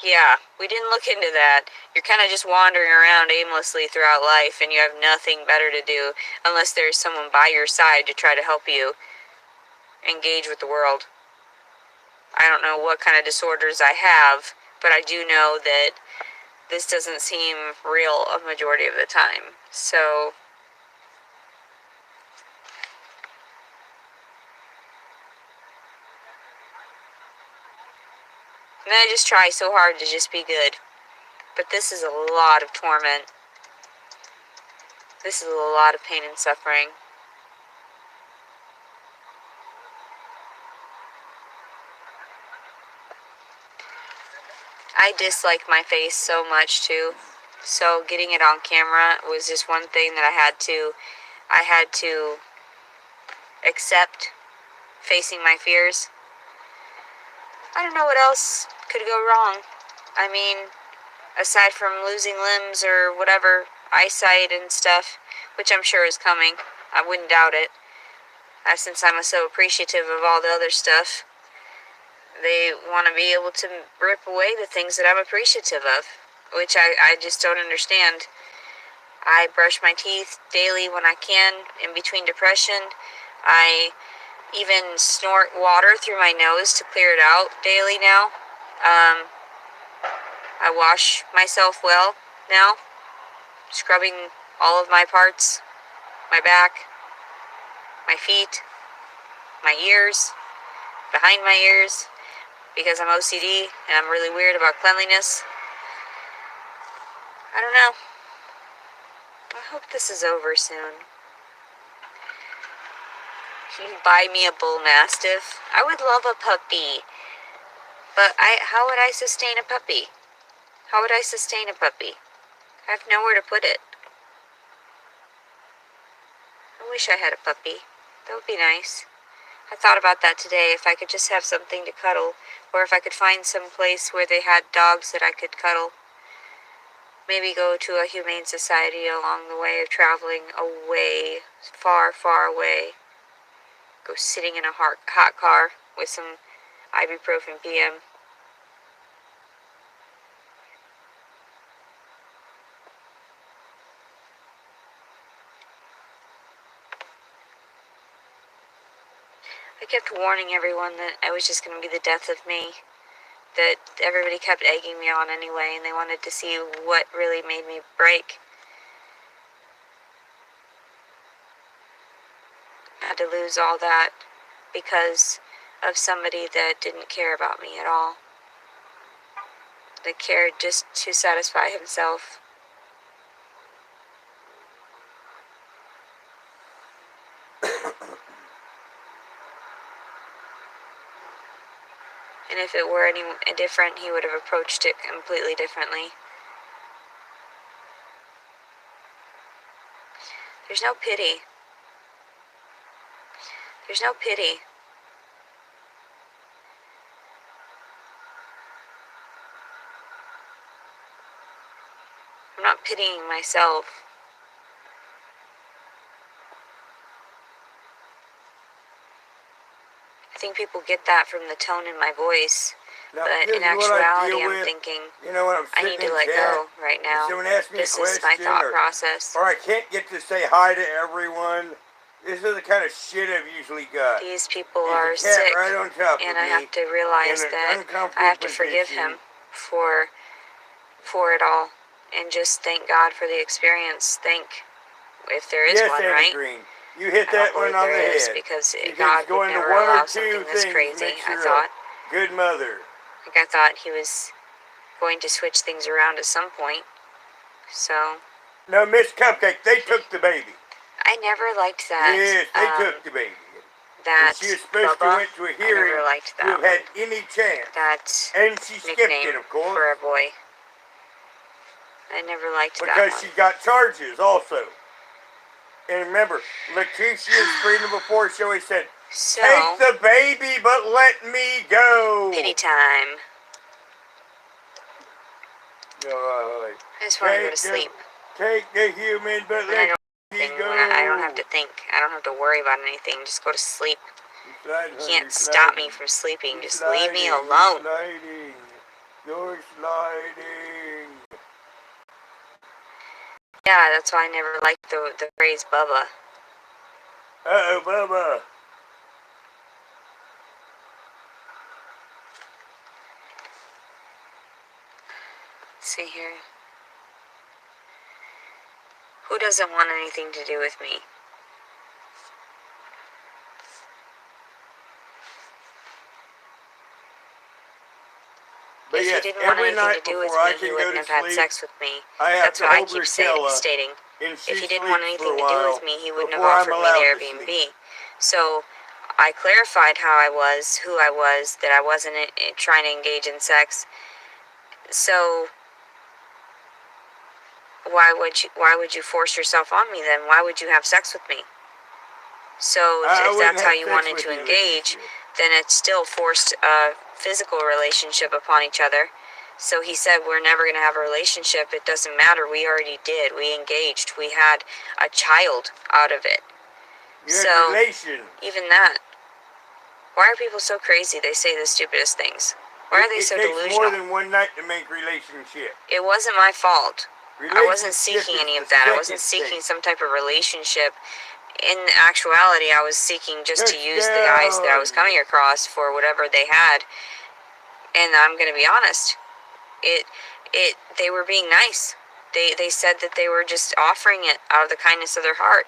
Yeah, we didn't look into that. You're kind of just wandering around aimlessly throughout life, and you have nothing better to do unless there's someone by your side to try to help you engage with the world. I don't know what kind of disorders I have, but I do know that this doesn't seem real a majority of the time. So, and I just try so hard to just be good. But this is a lot of torment. This is a lot of pain and suffering. I dislike my face so much too. So getting it on camera was just one thing that I had to accept, facing my fears. I don't know what else could go wrong. I mean, aside from losing limbs or whatever, eyesight and stuff, which I'm sure is coming. I wouldn't doubt it. Since I'm so appreciative of all the other stuff, they want to be able to rip away the things that I'm appreciative of, which I just don't understand. I brush my teeth daily when I can in between depression. I even snort water through my nose to clear it out daily now. I wash myself well now, scrubbing all of my parts, my back, my feet, my ears, behind my ears, because I'm OCD and I'm really weird about cleanliness. I don't know. I hope this is over soon. Buy me a bull mastiff. I would love a puppy. But how would I sustain a puppy? How would I sustain a puppy? I have nowhere to put it. I wish I had a puppy. That would be nice. I thought about that today, if I could just have something to cuddle, or if I could find some place where they had dogs that I could cuddle. Maybe go to a humane society along the way of traveling away, far, far away. Go sitting in a hot car with some ibuprofen PM. I kept warning everyone that I was just going to be the death of me. That everybody kept egging me on anyway, and they wanted to see what really made me break. I had to lose all that because of somebody that didn't care about me at all. That cared just to satisfy himself. And if it were any different, he would have approached it completely differently. There's no pity. There's no pity. I'm not pitying myself. I think people get that from the tone in my voice. Now, but this in is what I actuality, deal I'm with, thinking, you know, when I'm I sitting need to in let chat, go right now. someone asks me This a is question, my thought process. or I can't get to say hi to everyone. This is the kind of shit I've usually got. These people There's are a cat sick, right on top and of I me, have to realize in an that uncomfortable I have to forgive position. him for it all, and just thank God for the experience. If there is Yes, one, Andy right? Green. You hit I don't that one believe on there the is, head. because Because God would going to never one or allow two something this things crazy. makes I her thought. a good mother. I thought he was going to switch things around at some point. So. No, Miss Cupcake, they took the baby. I never liked that. Yes, they took the baby. That and she was supposed Bubba, to went to a hearing I never liked to that have had one. any chance. That And she skipped nickname it, of course. for a boy. I never liked that Because one. she got charges also. And remember, Leticia's Freedom Before show, he said, So, take the baby, but let me go. pity time. I just want to go to sleep. Take the human, but let me go. I don't have to think. I don't have to worry about anything. Just go to sleep. You can't stop me from sleeping. Just leave me alone. You're sliding. Yeah, that's why I never liked the phrase Bubba. Uh-oh, Bubba. Let's see here. Who doesn't want anything to do with me? But if yes, he didn't want every anything night to do with before I me, he can go wouldn't to have had sleep, sex with me. I have That's to what I hold keep Rotella, stating. and she If he didn't want sleeps anything for a to do while with me, he wouldn't have before I'm offered me allowed the to Airbnb. sleep. So I clarified how I was, who I was, that I wasn't trying to engage in sex. So why would you force yourself on me then? Why would you have sex with me? So if that's how you wanted to engage, then it's still forced a physical relationship upon each other. So he said, we're never going to have a relationship. It doesn't matter. We already did. We engaged. We had a child out of it. So even that. Why are people so crazy? They say the stupidest things. Why are they so delusional? It takes more than one night to make relationship. It wasn't my fault. I wasn't seeking any of that. I wasn't seeking some type of relationship. In actuality, I was seeking just to use the guys that I was coming across for whatever they had. And I'm going to be honest. They were being nice. They said that they were just offering it out of the kindness of their heart.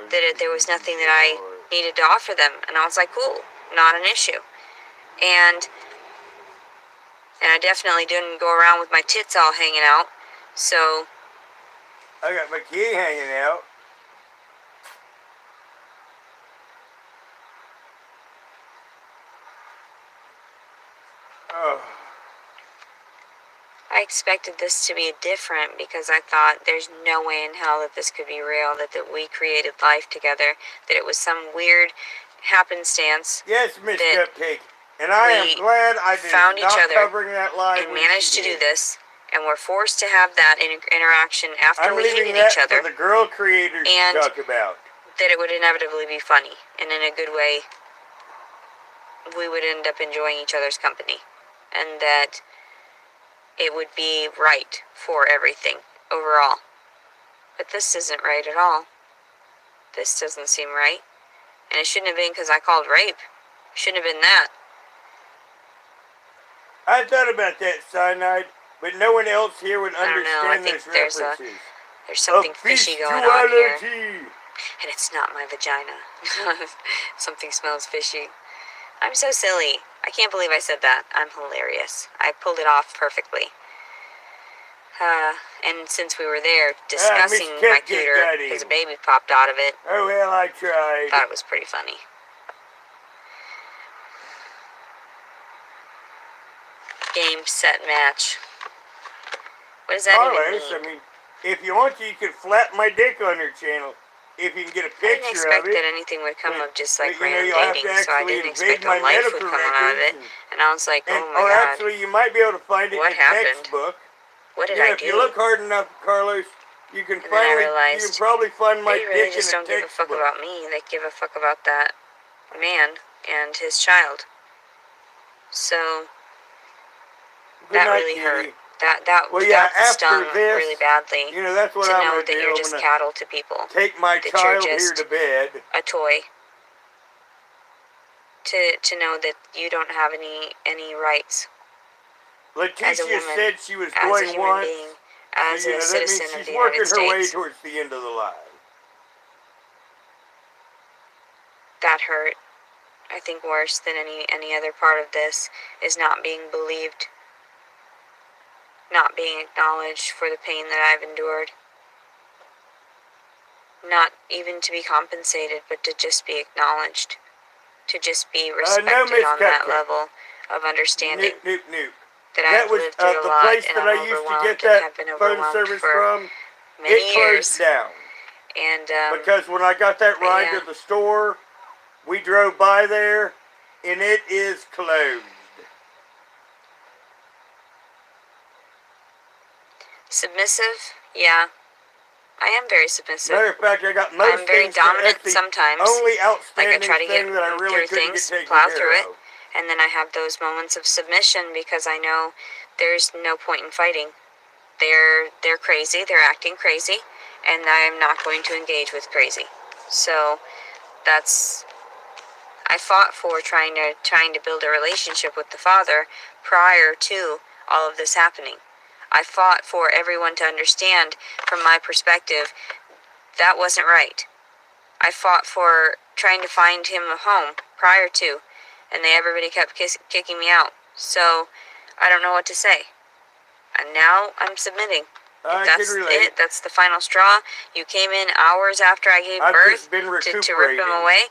That there was nothing that I needed to offer them. And I was like, cool, not an issue. And I definitely didn't go around with my tits all hanging out. So I got my key hanging out. Oh. I expected this to be different because I thought there's no way in hell that this could be real, that we created life together, that it was some weird happenstance. Yes, Miss that Cupcake. And I am glad I did found each not other covering that live and when managed she to do did. this, and we're forced to have that interaction after I'm we leaving hated that each other, for the girl creators and to talk about. that it would inevitably be funny, and in a good way, we would end up enjoying each other's company, and that it would be right for everything overall. But this isn't right at all. This doesn't seem right. And it shouldn't have been because I called rape. It shouldn't have been that. I thought about that, Cyanide, but no one else here would I don't know. I understand think those there's references. something fishy going on here. And it's not my vagina. Something smells fishy. I'm so silly. I can't believe I said that. I'm hilarious. I pulled it off perfectly. And since we were there discussing my cooter, because a baby popped out of it. Oh, well, I tried. Thought it was pretty funny. Game, set, match. What does that even mean? I mean, if you want to, you can flap my dick on your channel. If you can get a picture of it. I didn't expect that anything would come of just like random dating, so I didn't expect a life would come out of it. And I was like, oh my god. Or actually, you might be able to find it in a textbook. What did I do? If you look hard enough, Carlos, you can probably find my dick in a textbook. They really just don't give a fuck about me. They give a fuck about that man and his child. So that really hurt. That stung really badly. You know, that's what to I'm know gonna that do. you're just cattle to people. Take my child here to bed. A toy. To know that you don't have any rights. Leticia said she was going once. As a citizen of the United States. She's working her way towards the end of the line. That hurt. I think worse than any other part of this is not being believed. Not being acknowledged for the pain that I've endured. Not even to be compensated, but to just be acknowledged. To just be respected on that level of understanding. Nope. That I've lived through a lot, and I'm overwhelmed and have been overwhelmed for many years. Down. And because when I got that ride to the store, we drove by there, and it is closed. Submissive? Yeah. I am very submissive. Matter of fact, I got most I'm very dominant sometimes. Only outstanding like I try to get that I really through things, plow through it, and then I have those moments of submission because I know there's no point in fighting. They're crazy, they're acting crazy, and I am not going to engage with crazy. So I fought for trying to build a relationship with the father prior to all of this happening. I fought for everyone to understand from my perspective that wasn't right. I fought for trying to find him a home prior to, and everybody kept kicking me out. So I don't know what to say. And now I'm submitting. That's it. That's the final straw. You came in hours after I gave birth to rip him away.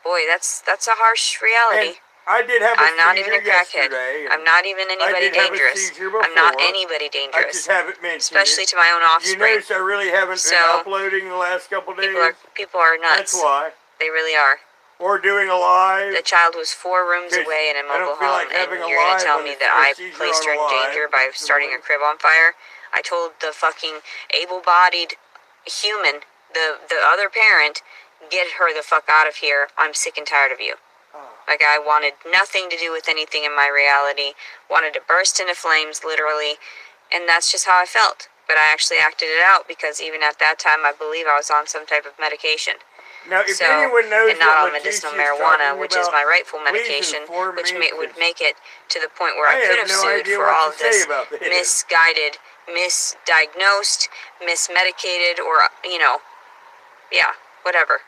Boy, that's a harsh reality. I'm not even a crackhead. I'm not even anybody dangerous. I'm not anybody dangerous. Especially to my own offspring. You notice I really haven't been uploading the last couple days? People are nuts. That's why. They really are. Or doing a live. The child was 4 rooms away in a mobile home, and you're going to tell me that I placed her in danger by starting a crib on fire? I told the fucking able-bodied human, the other parent, get her the fuck out of here. I'm sick and tired of you. Like, I wanted nothing to do with anything in my reality. Wanted to burst into flames, literally. And that's just how I felt. But I actually acted it out because even at that time, I believe I was on some type of medication. Now, if anyone knows and not on medicinal marijuana, which is my rightful medication, which would make it to the point where I could have sued for all of this misguided, misdiagnosed, mismedicated, or, whatever.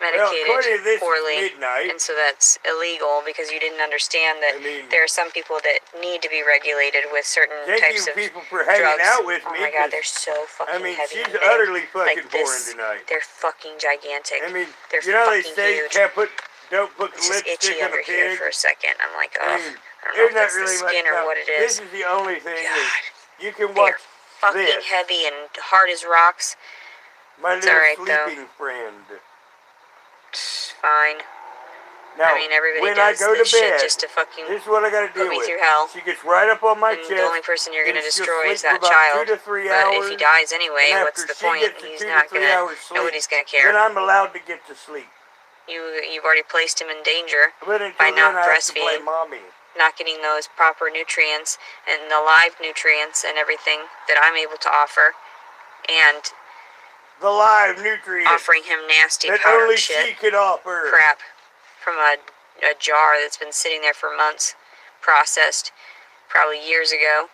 Medicated poorly, and so that's illegal because you didn't understand that there are some people that need to be regulated with certain types of people for hanging drugs. Out with me, oh my god, they're so fucking heavy. She's utterly fucking like this, boring tonight. They're fucking gigantic. I mean, they're they say huge. you can't put don't put It's just lipstick itchy on under a here pig. for a second. I'm like, oh, I I mean, don't know there's if not that's the really much. skin or Now, what it this is. is the only thing that God, you can they watch are fucking this. heavy and hard as rocks. My It's little alright, sleeping friend. It's fine. Now, I mean, everybody when I does go to this shit bed, just to fucking this is what I gotta put deal me with. through hell. She gets right up on my And chest. the only person you're then gonna she'll destroy sleep is for that about child. 2 to 3 But hours. if he dies anyway, And what's after the she point? gets to He's 2 to not 3 gonna. hours sleep, Nobody's gonna care. then I'm allowed to get to sleep. You've already placed him in danger But until by then, not I have to play breastfeeding, mommy. not getting those proper nutrients and the live nutrients and everything that I'm able to offer, and The live nutrients offering him nasty that powdered only shit she can offer. crap from a jar that's been sitting there for months, processed probably years ago.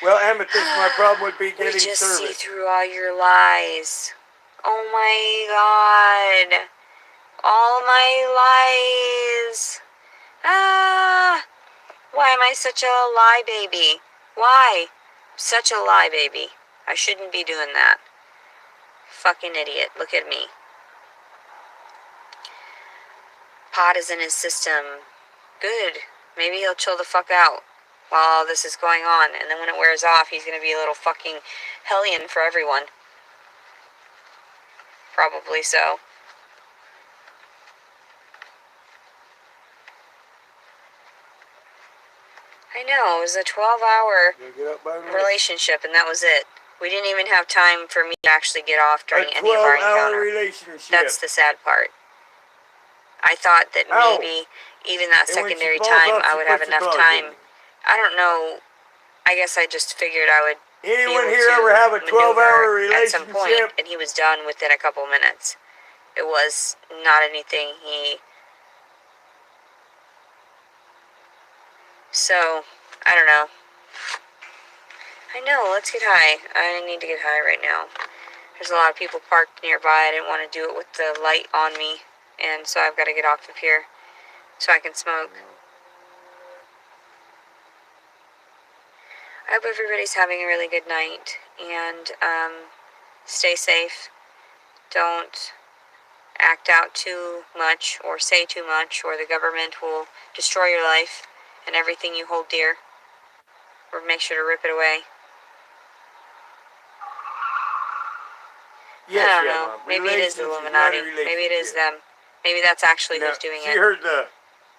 Well, Amethyst, my problem would be We getting just see service. through all your lies. Oh my god. All my lies. Ah. Why am I such a lie baby? Why? Such a lie baby. I shouldn't be doing that. Fucking idiot. Look at me. Pot is in his system. Good. Maybe he'll chill the fuck out while all this is going on. And then when it wears off, he's gonna be a little fucking hellion for everyone. Probably so. I know, it was a 12-hour relationship, and that was it. We didn't even have time for me to actually get off during any of our encounter. Relationship. That's the sad part. I thought that maybe even that secondary time I would have enough time. I don't know. I guess I just figured I would Anyone here ever have a 12-hour relationship? at some point, and he was done within a couple minutes. It was not anything he... So, I don't know. I know, let's get high. I need to get high right now. There's a lot of people parked nearby. I didn't want to do it with the light on me, and so I've got to get off of here so I can smoke. I hope everybody's having a really good night, and stay safe. Don't act out too much or say too much, or the government will destroy your life and everything you hold dear, or make sure to rip it away. Yes, I don't know. Maybe it is the Illuminati. Maybe it is them. Maybe that's actually who's doing it. She heard the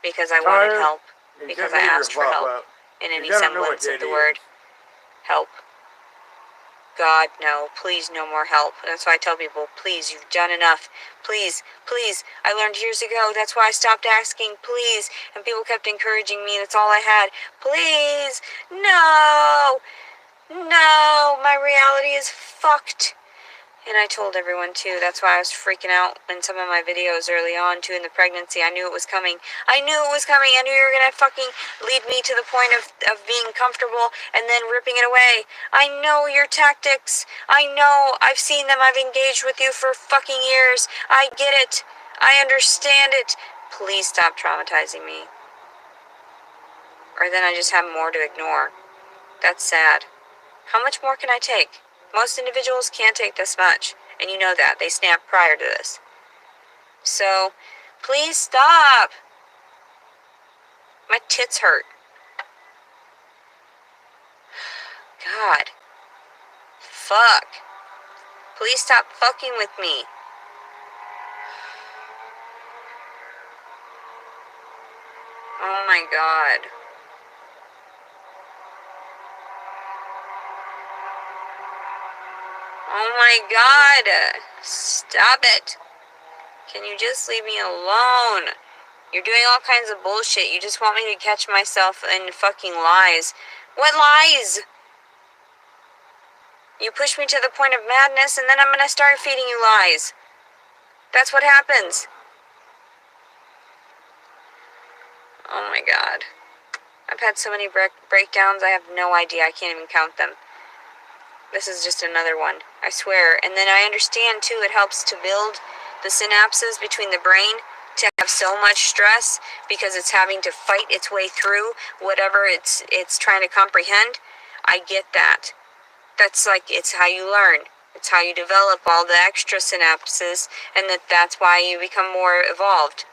because I wanted help. and Because kept I making her asked for pop help. up. In any I don't know what semblance of that the is. word help. God, no. Please, no more help. That's why I tell people, please, you've done enough. Please, please. I learned years ago. That's why I stopped asking. Please. And people kept encouraging me. That's all I had. Please. No. No. My reality is fucked. And I told everyone too. That's why I was freaking out in some of my videos early on too in the pregnancy. I knew it was coming. I knew it was coming. I knew you were going to fucking lead me to the point of being comfortable and then ripping it away. I know your tactics. I know. I've seen them. I've engaged with you for fucking years. I get it. I understand it. Please stop traumatizing me. Or then I just have more to ignore. That's sad. How much more can I take? Most individuals can't take this much, and you know that. They snapped prior to this. So, please stop. My tits hurt. God. Fuck. Please stop fucking with me. Oh my god. Oh my god. Stop it. Can you just leave me alone? You're doing all kinds of bullshit. You just want me to catch myself in fucking lies. What lies? You push me to the point of madness, and then I'm gonna start feeding you lies. That's what happens. Oh my god. I've had so many breakdowns, I have no idea. I can't even count them. This is just another one, I swear. And then I understand, too, it helps to build the synapses between the brain to have so much stress because it's having to fight its way through whatever it's trying to comprehend. I get that. That's like, it's how you learn. It's how you develop all the extra synapses, and that's why you become more evolved.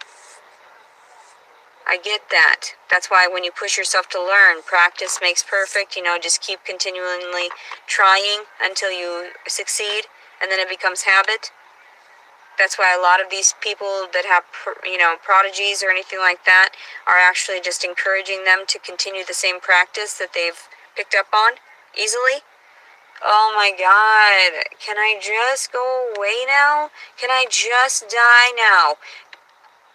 I get that. That's why when you push yourself to learn, practice makes perfect. Just keep continually trying until you succeed, and then it becomes habit. That's why a lot of these people that have, prodigies or anything like that are actually just encouraging them to continue the same practice that they've picked up on easily. Oh my God. Can I just go away now? Can I just die now?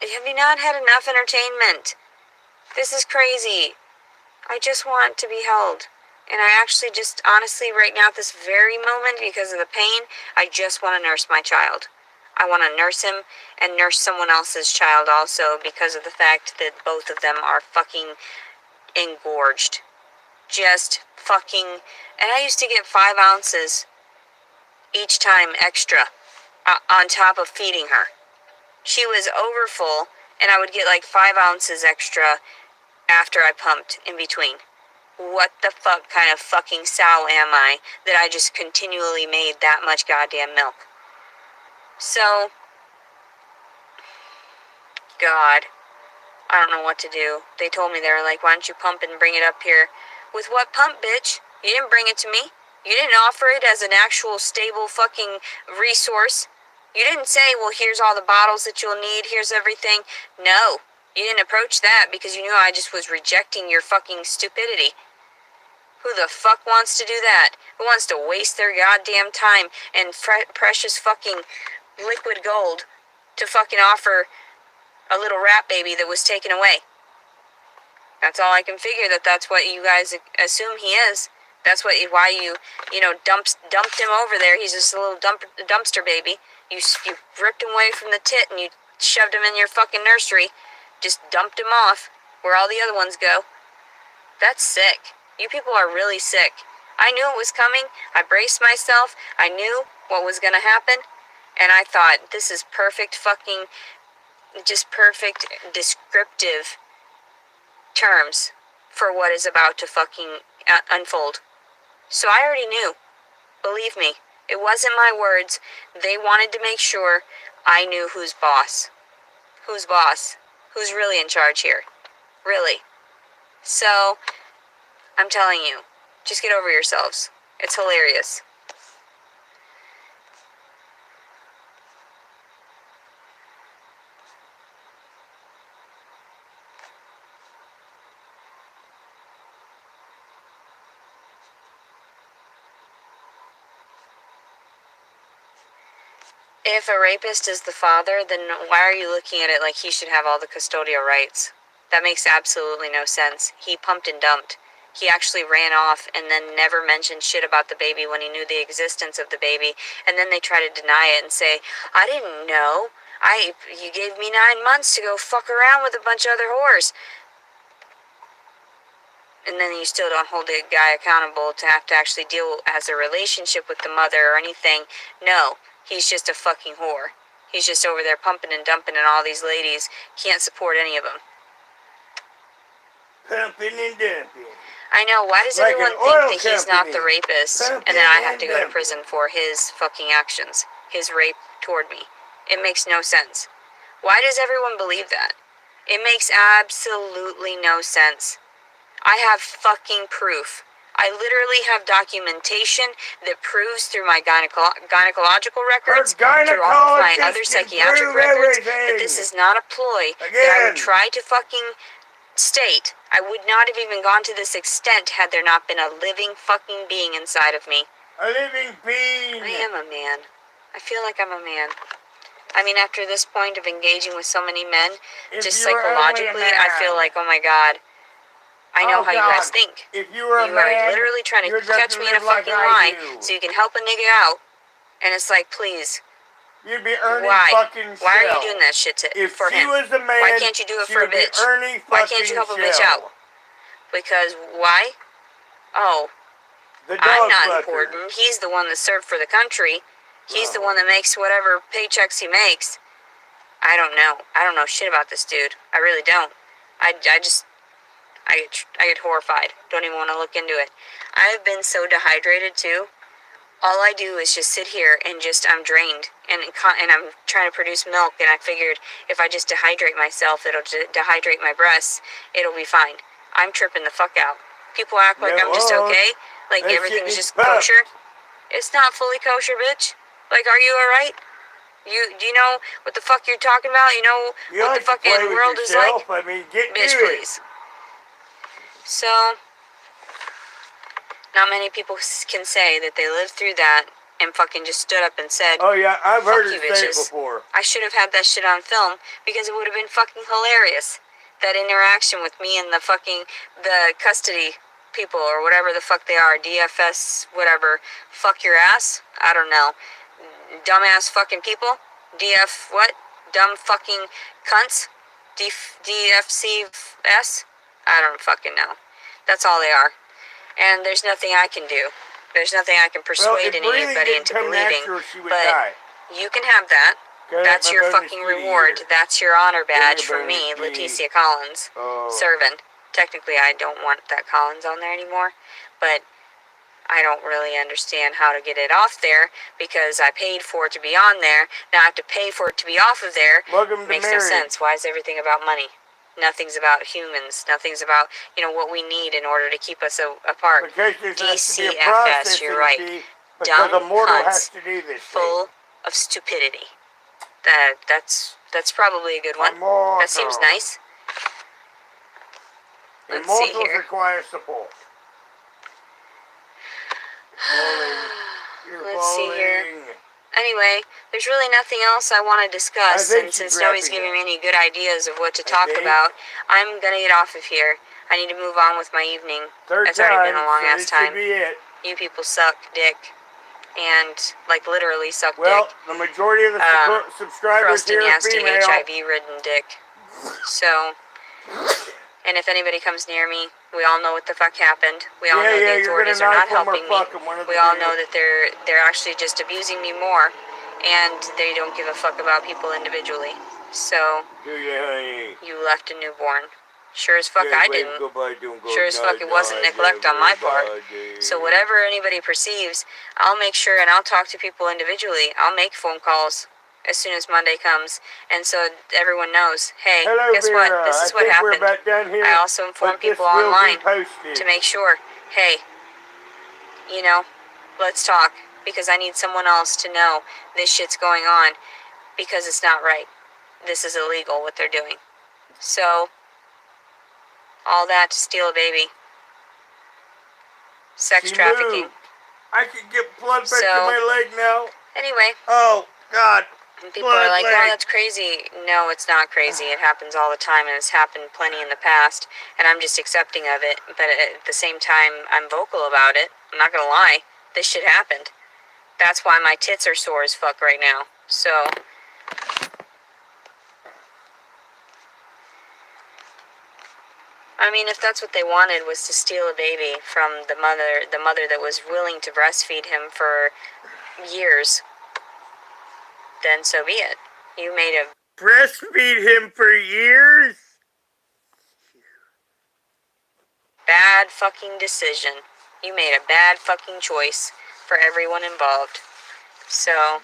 Have you not had enough entertainment? This is crazy. I just want to be held. And I actually just, honestly, right now at this very moment, because of the pain, I just want to nurse my child. I want to nurse him and nurse someone else's child also, because of the fact that both of them are fucking engorged. Just fucking, and I used to get 5 ounces each time extra on top of feeding her. She was overfull, and I would get like 5 ounces extra after I pumped in between. What the fuck kind of fucking sow am I that I just continually made that much goddamn milk? So, God, I don't know what to do. They told me, they were like, why don't you pump and bring it up here? With what pump, bitch? You didn't bring it to me. You didn't offer it as an actual stable fucking resource. You didn't say, well, here's all the bottles that you'll need, here's everything. No, you didn't approach that because you knew I just was rejecting your fucking stupidity. Who the fuck wants to do that? Who wants to waste their goddamn time and precious fucking liquid gold to fucking offer a little rat baby that was taken away? That's all I can figure, that's what you guys assume he is. That's why you dumped him over there. He's just a little dumpster baby. You ripped him away from the tit and you shoved him in your fucking nursery. Just dumped him off where all the other ones go. That's sick. You people are really sick. I knew it was coming. I braced myself. I knew what was going to happen. And I thought, this is perfect fucking, just perfect descriptive terms for what is about to fucking unfold. So I already knew. Believe me, it wasn't my words. They wanted to make sure I knew who's boss. Who's boss? Who's really in charge here? Really. So, I'm telling you, just get over yourselves. It's hilarious. If a rapist is the father, then why are you looking at it like he should have all the custodial rights? That makes absolutely no sense. He pumped and dumped. He actually ran off and then never mentioned shit about the baby when he knew the existence of the baby. And then they try to deny it and say, I didn't know. You gave me 9 months to go fuck around with a bunch of other whores. And then you still don't hold the guy accountable to have to actually deal as a relationship with the mother or anything. No, he's just a fucking whore. He's just over there pumping and dumping, and all these ladies can't support any of them. Pumping and dumping. I know, why does like everyone think that he's not the rapist, and then I have to go to prison for his fucking actions, his rape toward me? It makes no sense. Why does everyone believe that? It makes absolutely no sense. I have fucking proof. I literally have documentation that proves through my gynecological records, through all of my other psychiatric records, that this is not a ploy that I would try to fucking state. I would not have even gone to this extent had there not been a living fucking being inside of me. A living being. I am a man. I feel like I'm a man. I mean, after this point of engaging with so many men, just psychologically, I feel like, oh my God, I know how you guys think. If you were a man, are literally trying to catch me in a fucking lie so you can help a nigga out. And it's like, please. You'd be earning Why? fucking shell. Why are you doing that shit for him? Was a man, why can't you do it for a bitch? Why can't you help a bitch out? Because why? Oh, I'm not important. He's the one that served for the country. He's the one that makes whatever paychecks he makes. I don't know. I don't know shit about this dude. I really don't. I get horrified. Don't even want to look into it. I've been so dehydrated too. all I do is just sit here and I'm drained and I'm trying to produce milk, and I figured if I just dehydrate myself, it'll dehydrate my breasts, it'll be fine. I'm tripping the fuck out. People act like I'm just okay, like everything's just kosher. It's not fully kosher, bitch. Like, are you alright? Do you know what the fuck you're talking about? You know what the fucking world is like? I mean, get bitch, please. So, not many people can say that they lived through that and fucking just stood up and said, "Oh yeah, I've heard you it say it bitches. before." I should have had that shit on film because it would have been fucking hilarious. That interaction with me and the custody people or whatever the fuck they are, DFS, whatever, fuck your ass. I don't know. Dumbass fucking people. DF what? Dumb fucking cunts. DFCS. I don't fucking know. That's all they are. And there's nothing I can do. There's nothing I can persuade anybody into believing. But you can have that. That's your fucking reward. That's your honor badge for me, Leticia Collins, servant. Technically, I don't want that Collins on there anymore, but I don't really understand how to get it off there because I paid for it to be on there. Now I have to pay for it to be off of there. Makes no sense. Why is everything about money? Nothing's about humans. Nothing's about, what we need in order to keep us apart. DCFS, you're right. Dumb cunts, full of stupidity. That's probably a good one. That seems nice. Let's see here. Require support. Let's see here. Anyway, there's really nothing else I want to discuss, and since nobody's giving me any good ideas of what to talk about, I'm gonna get off of here. I need to move on with my evening. It's already been a long ass time. You people suck dick. And, literally suck dick. Well, the majority of the subscribers here are female. HIV-ridden dick. So, and if anybody comes near me, we all know what the fuck happened. We all know the authorities are not helping me. We all know that they're actually just abusing me more, and they don't give a fuck about people individually. So, you left a newborn. Sure as fuck I didn't. Sure as fuck it wasn't neglect on my part. So whatever anybody perceives, I'll make sure and I'll talk to people individually. I'll make phone calls as soon as Monday comes, and so everyone knows, hey, guess what? This is what happened. I also inform people online to make sure, hey, let's talk, because I need someone else to know this shit's going on, because it's not right. This is illegal, what they're doing. So, all that to steal a baby. Sex trafficking. I can get blood back to my leg now. Anyway. Oh, God. And people are like, oh, that's crazy. No, it's not crazy. It happens all the time, and it's happened plenty in the past, and I'm just accepting of it. But at the same time, I'm vocal about it. I'm not gonna lie. This shit happened. That's why my tits are sore as fuck right now. So... I mean, if that's what they wanted, was to steal a baby from the mother that was willing to breastfeed him for years, then so be it. You made a... Breastfeed him for years? Bad fucking decision. You made a bad fucking choice for everyone involved. So...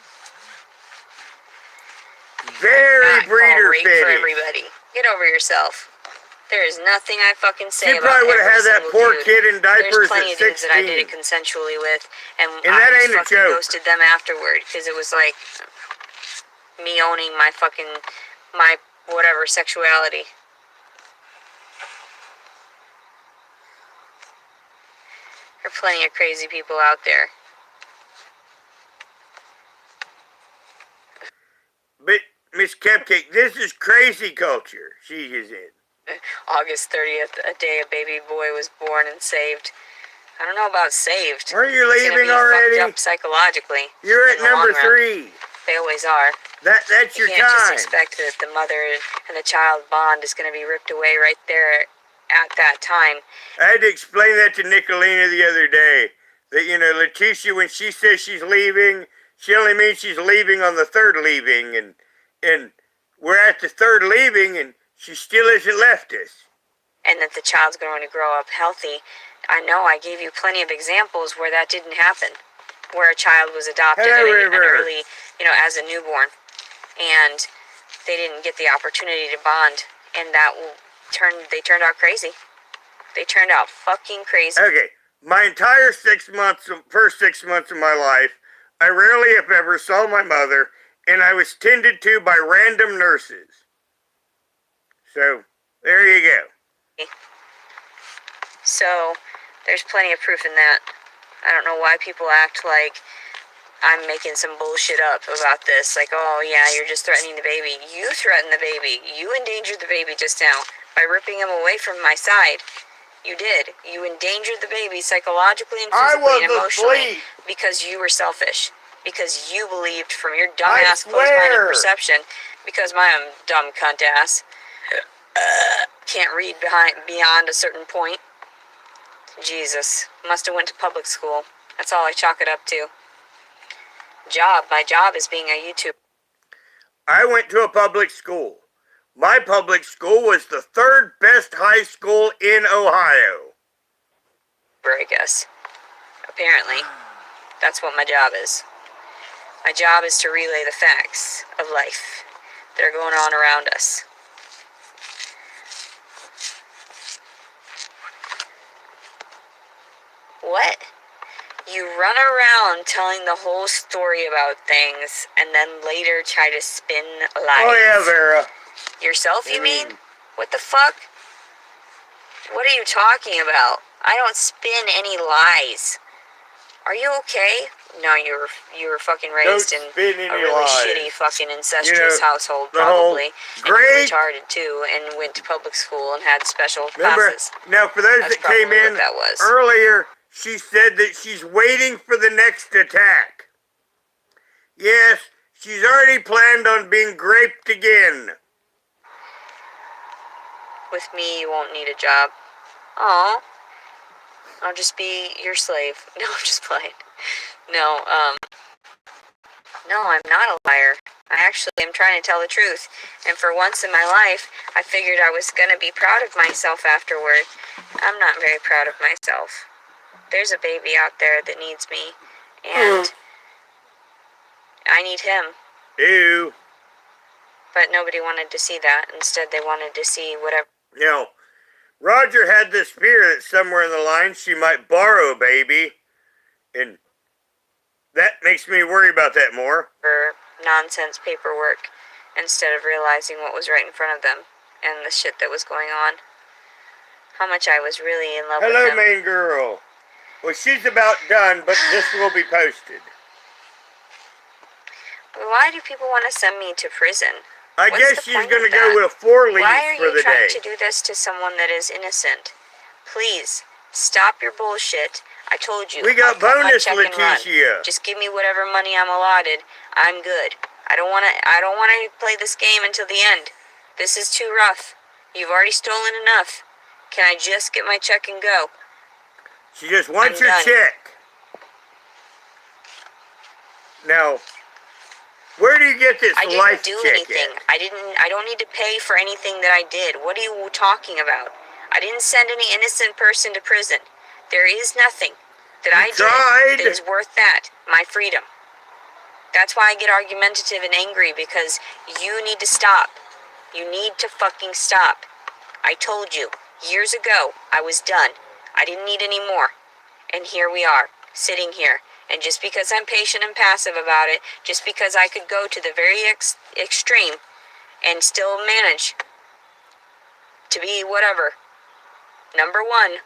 Very breeder rape for everybody. Get over yourself. There is nothing I fucking say about probably would have had that poor dude. kid in diapers There's plenty at 16. of dudes that I did it consensually with, and that I ain't just a fucking joke. ghosted them afterward, because it was like me owning my whatever sexuality. There are plenty of crazy people out there. But, Miss Cupcake, this is crazy culture she is in. August 30th, a day a baby boy was born and saved. I don't know about saved. Are you It's leaving gonna be already? Fucked up psychologically. You're at number 3. They always are. That's your You can't time. just expect that the mother and the child bond is going to be ripped away right there at that time. I had to explain that to Nicolina the other day. That, Leticia, when she says she's leaving, she only means she's leaving on the third leaving. And we're at the third leaving, and she still hasn't left us. And that the child's going to grow up healthy. I know I gave you plenty of examples where that didn't happen. where a child was adopted Hello, at an River. early, as a newborn, and they didn't get the opportunity to bond, and they turned out crazy. They turned out fucking crazy. Okay, my entire first 6 months of my life, I rarely, if ever, saw my mother, and I was tended to by random nurses. So, there you go. So, there's plenty of proof in that. I don't know why people act like I'm making some bullshit up about this. Like, oh yeah, you're just threatening the baby. You threatened the baby. You endangered the baby just now by ripping him away from my side. You did. You endangered the baby psychologically and physically and emotionally because you were selfish. Because you believed from your dumbass closed-minded perception, because my dumb cunt ass can't read beyond a certain point. Jesus. Must have went to public school. That's all I chalk it up to. My job is being a YouTuber. I went to a public school. My public school was the third best high school in Ohio. I guess. Apparently, that's what my job is. My job is to relay the facts of life that are going on around us. What? You run around telling the whole story about things and then later try to spin lies. Oh yeah, Vera. Yourself, you mean? What the fuck? What are you talking about? I don't spin any lies. Are you okay? No, you were fucking raised in a really shitty fucking incestuous household, probably. And you're retarded too, and went to public school and had special classes. Now for those that came in earlier, she said that she's waiting for the next attack. Yes, she's already planned on being raped again. With me, you won't need a job. Aw. I'll just be your slave. No, I'm just playing. No, I'm not a liar. I actually am trying to tell the truth. And for once in my life, I figured I was gonna be proud of myself afterward. I'm not very proud of myself. There's a baby out there that needs me. And I need him. Ew. But nobody wanted to see that. Instead, they wanted to see whatever. Roger had this fear that somewhere in the line she might borrow a baby, and that makes me worry about that more. Nonsense paperwork, instead of realizing what was right in front of them and the shit that was going on. How much I was really in love with him. Hello, main girl. Well, she's about done, but this will be posted. Why do people want to send me to prison? I guess she's going to go with 4 leaves for the day. Why are you trying to do this to someone that is innocent? Please, stop your bullshit. I told you. We got bonus, Leticia. Just give me whatever money I'm allotted. I'm good. I don't want to play this game until the end. This is too rough. You've already stolen enough. Can I just get my check and go? She just wants your check. Now, where do you get this life check? I didn't do anything. I don't need to pay for anything that I did. What are you talking about? I didn't send any innocent person to prison. There is nothing that I did that is worth that. My freedom. That's why I get argumentative and angry, because you need to stop. You need to fucking stop. I told you, years ago, I was done. I didn't need any more. And here we are, sitting here. And just because I'm patient and passive about it, just because I could go to the very extreme and still manage to be whatever, number one,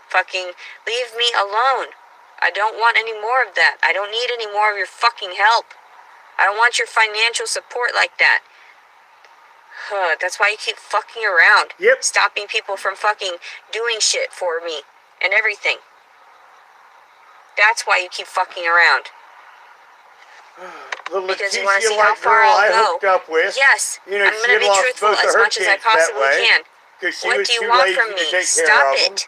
fucking leave me alone. I don't want any more of that. I don't need any more of your fucking help. I don't want your financial support like that. That's why you keep fucking around. Yep. Stopping people from fucking doing shit for me and everything. That's why you keep fucking around. Because you want to see how far I'll go. Yes, I'm going to be truthful as much as I possibly can. What do you want from me? Stop it.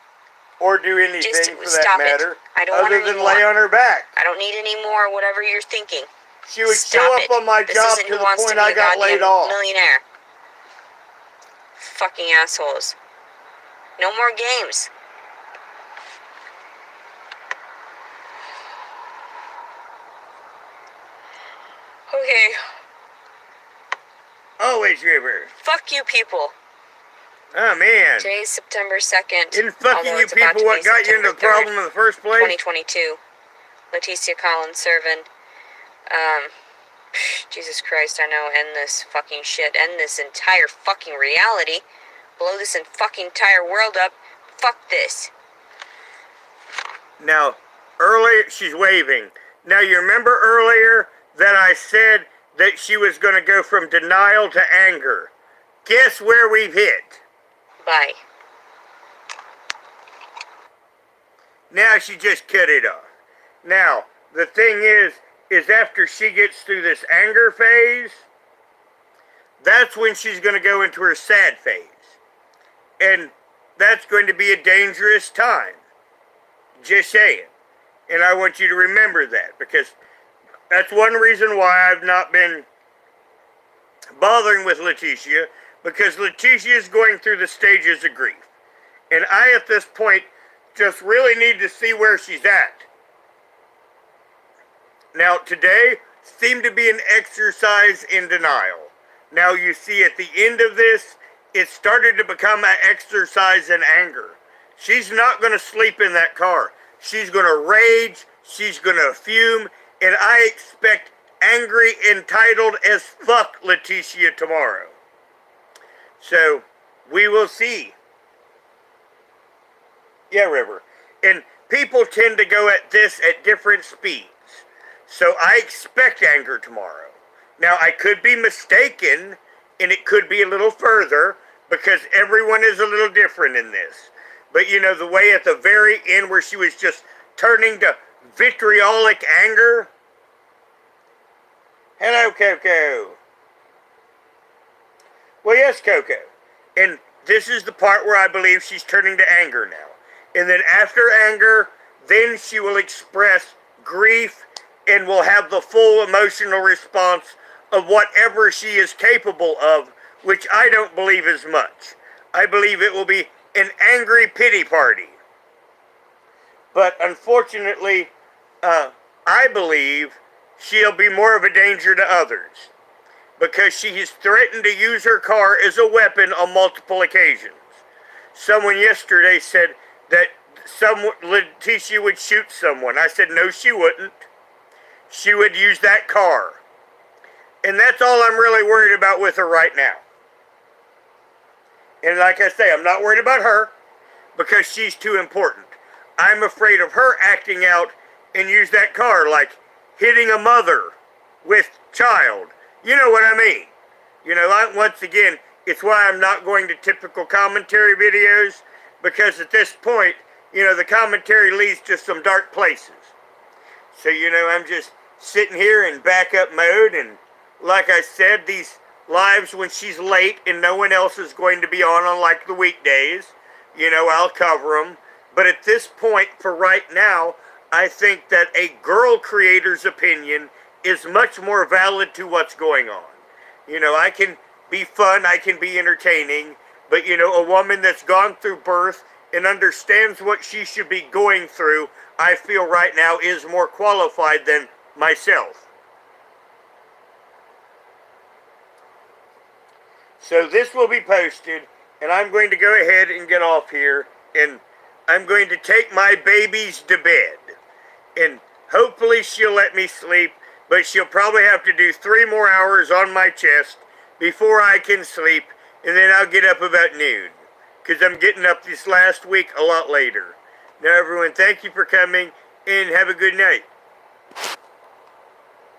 Or do anything for that matter, other than lay on her back. I don't need any more whatever you're thinking. She would show up on my job to the point I got laid off. Millionaire. Fucking assholes. No more games. Okay. Always, River. Fuck you people. Oh, man. Today's September 2nd. Isn't fucking you people what got you into the problem in the first place? 2022. Leticia Collins serving. Jesus Christ, I know. End this fucking shit. End this entire fucking reality. Blow this fucking entire world up. Fuck this. Now, earlier, she's waving. Now, you remember earlier that I said that she was going to go from denial to anger. Guess where we've hit? Bye. Now she just cut it off. Now, the thing is after she gets through this anger phase, that's when she's going to go into her sad phase. And that's going to be a dangerous time. Just saying. And I want you to remember that, because that's one reason why I've not been bothering with Leticia, because Leticia is going through the stages of grief. And I, at this point, just really need to see where she's at. Now, today seemed to be an exercise in denial. Now, you see, at the end of this, it started to become an exercise in anger. She's not going to sleep in that car. She's going to rage. She's going to fume. And I expect angry, entitled as fuck Leticia tomorrow. So, we will see. Yeah, River. And people tend to go at this at different speeds. So I expect anger tomorrow. Now, I could be mistaken, and it could be a little further, because everyone is a little different in this. But, you know, the way at the very end where she was just turning to vitriolic anger. Hello, Coco. Well, yes, Coco. And this is the part where I believe she's turning to anger now. And then after anger, then she will express grief and will have the full emotional response of whatever she is capable of, which I don't believe is much. I believe it will be an angry pity party. But unfortunately, I believe she'll be more of a danger to others, because she has threatened to use her car as a weapon on multiple occasions. Someone yesterday said that Leticia would shoot someone. I said, no, she wouldn't. She would use that car. And that's all I'm really worried about with her right now. And like I say, I'm not worried about her, because she's too important. I'm afraid of her acting out and use that car, like hitting a mother with child. You know what I mean. You know, once again, it's why I'm not going to typical commentary videos, because at this point, you know, the commentary leads to some dark places. So, you know, I'm just sitting here in backup mode, and like I said, these lives when she's late and no one else is going to be on like the weekdays, you know, I'll cover them. But at this point, for right now, I think that a girl creator's opinion is much more valid to what's going on. You know, I can be fun, I can be entertaining, but, you know, a woman that's gone through birth and understands what she should be going through, I feel right now is more qualified than myself. So this will be posted, and I'm going to go ahead and get off here, and I'm going to take my babies to bed. And hopefully she'll let me sleep, but she'll probably have to do 3 more hours on my chest before I can sleep, and then I'll get up about noon, because I'm getting up this last week a lot later. Now everyone, thank you for coming, and have a good night.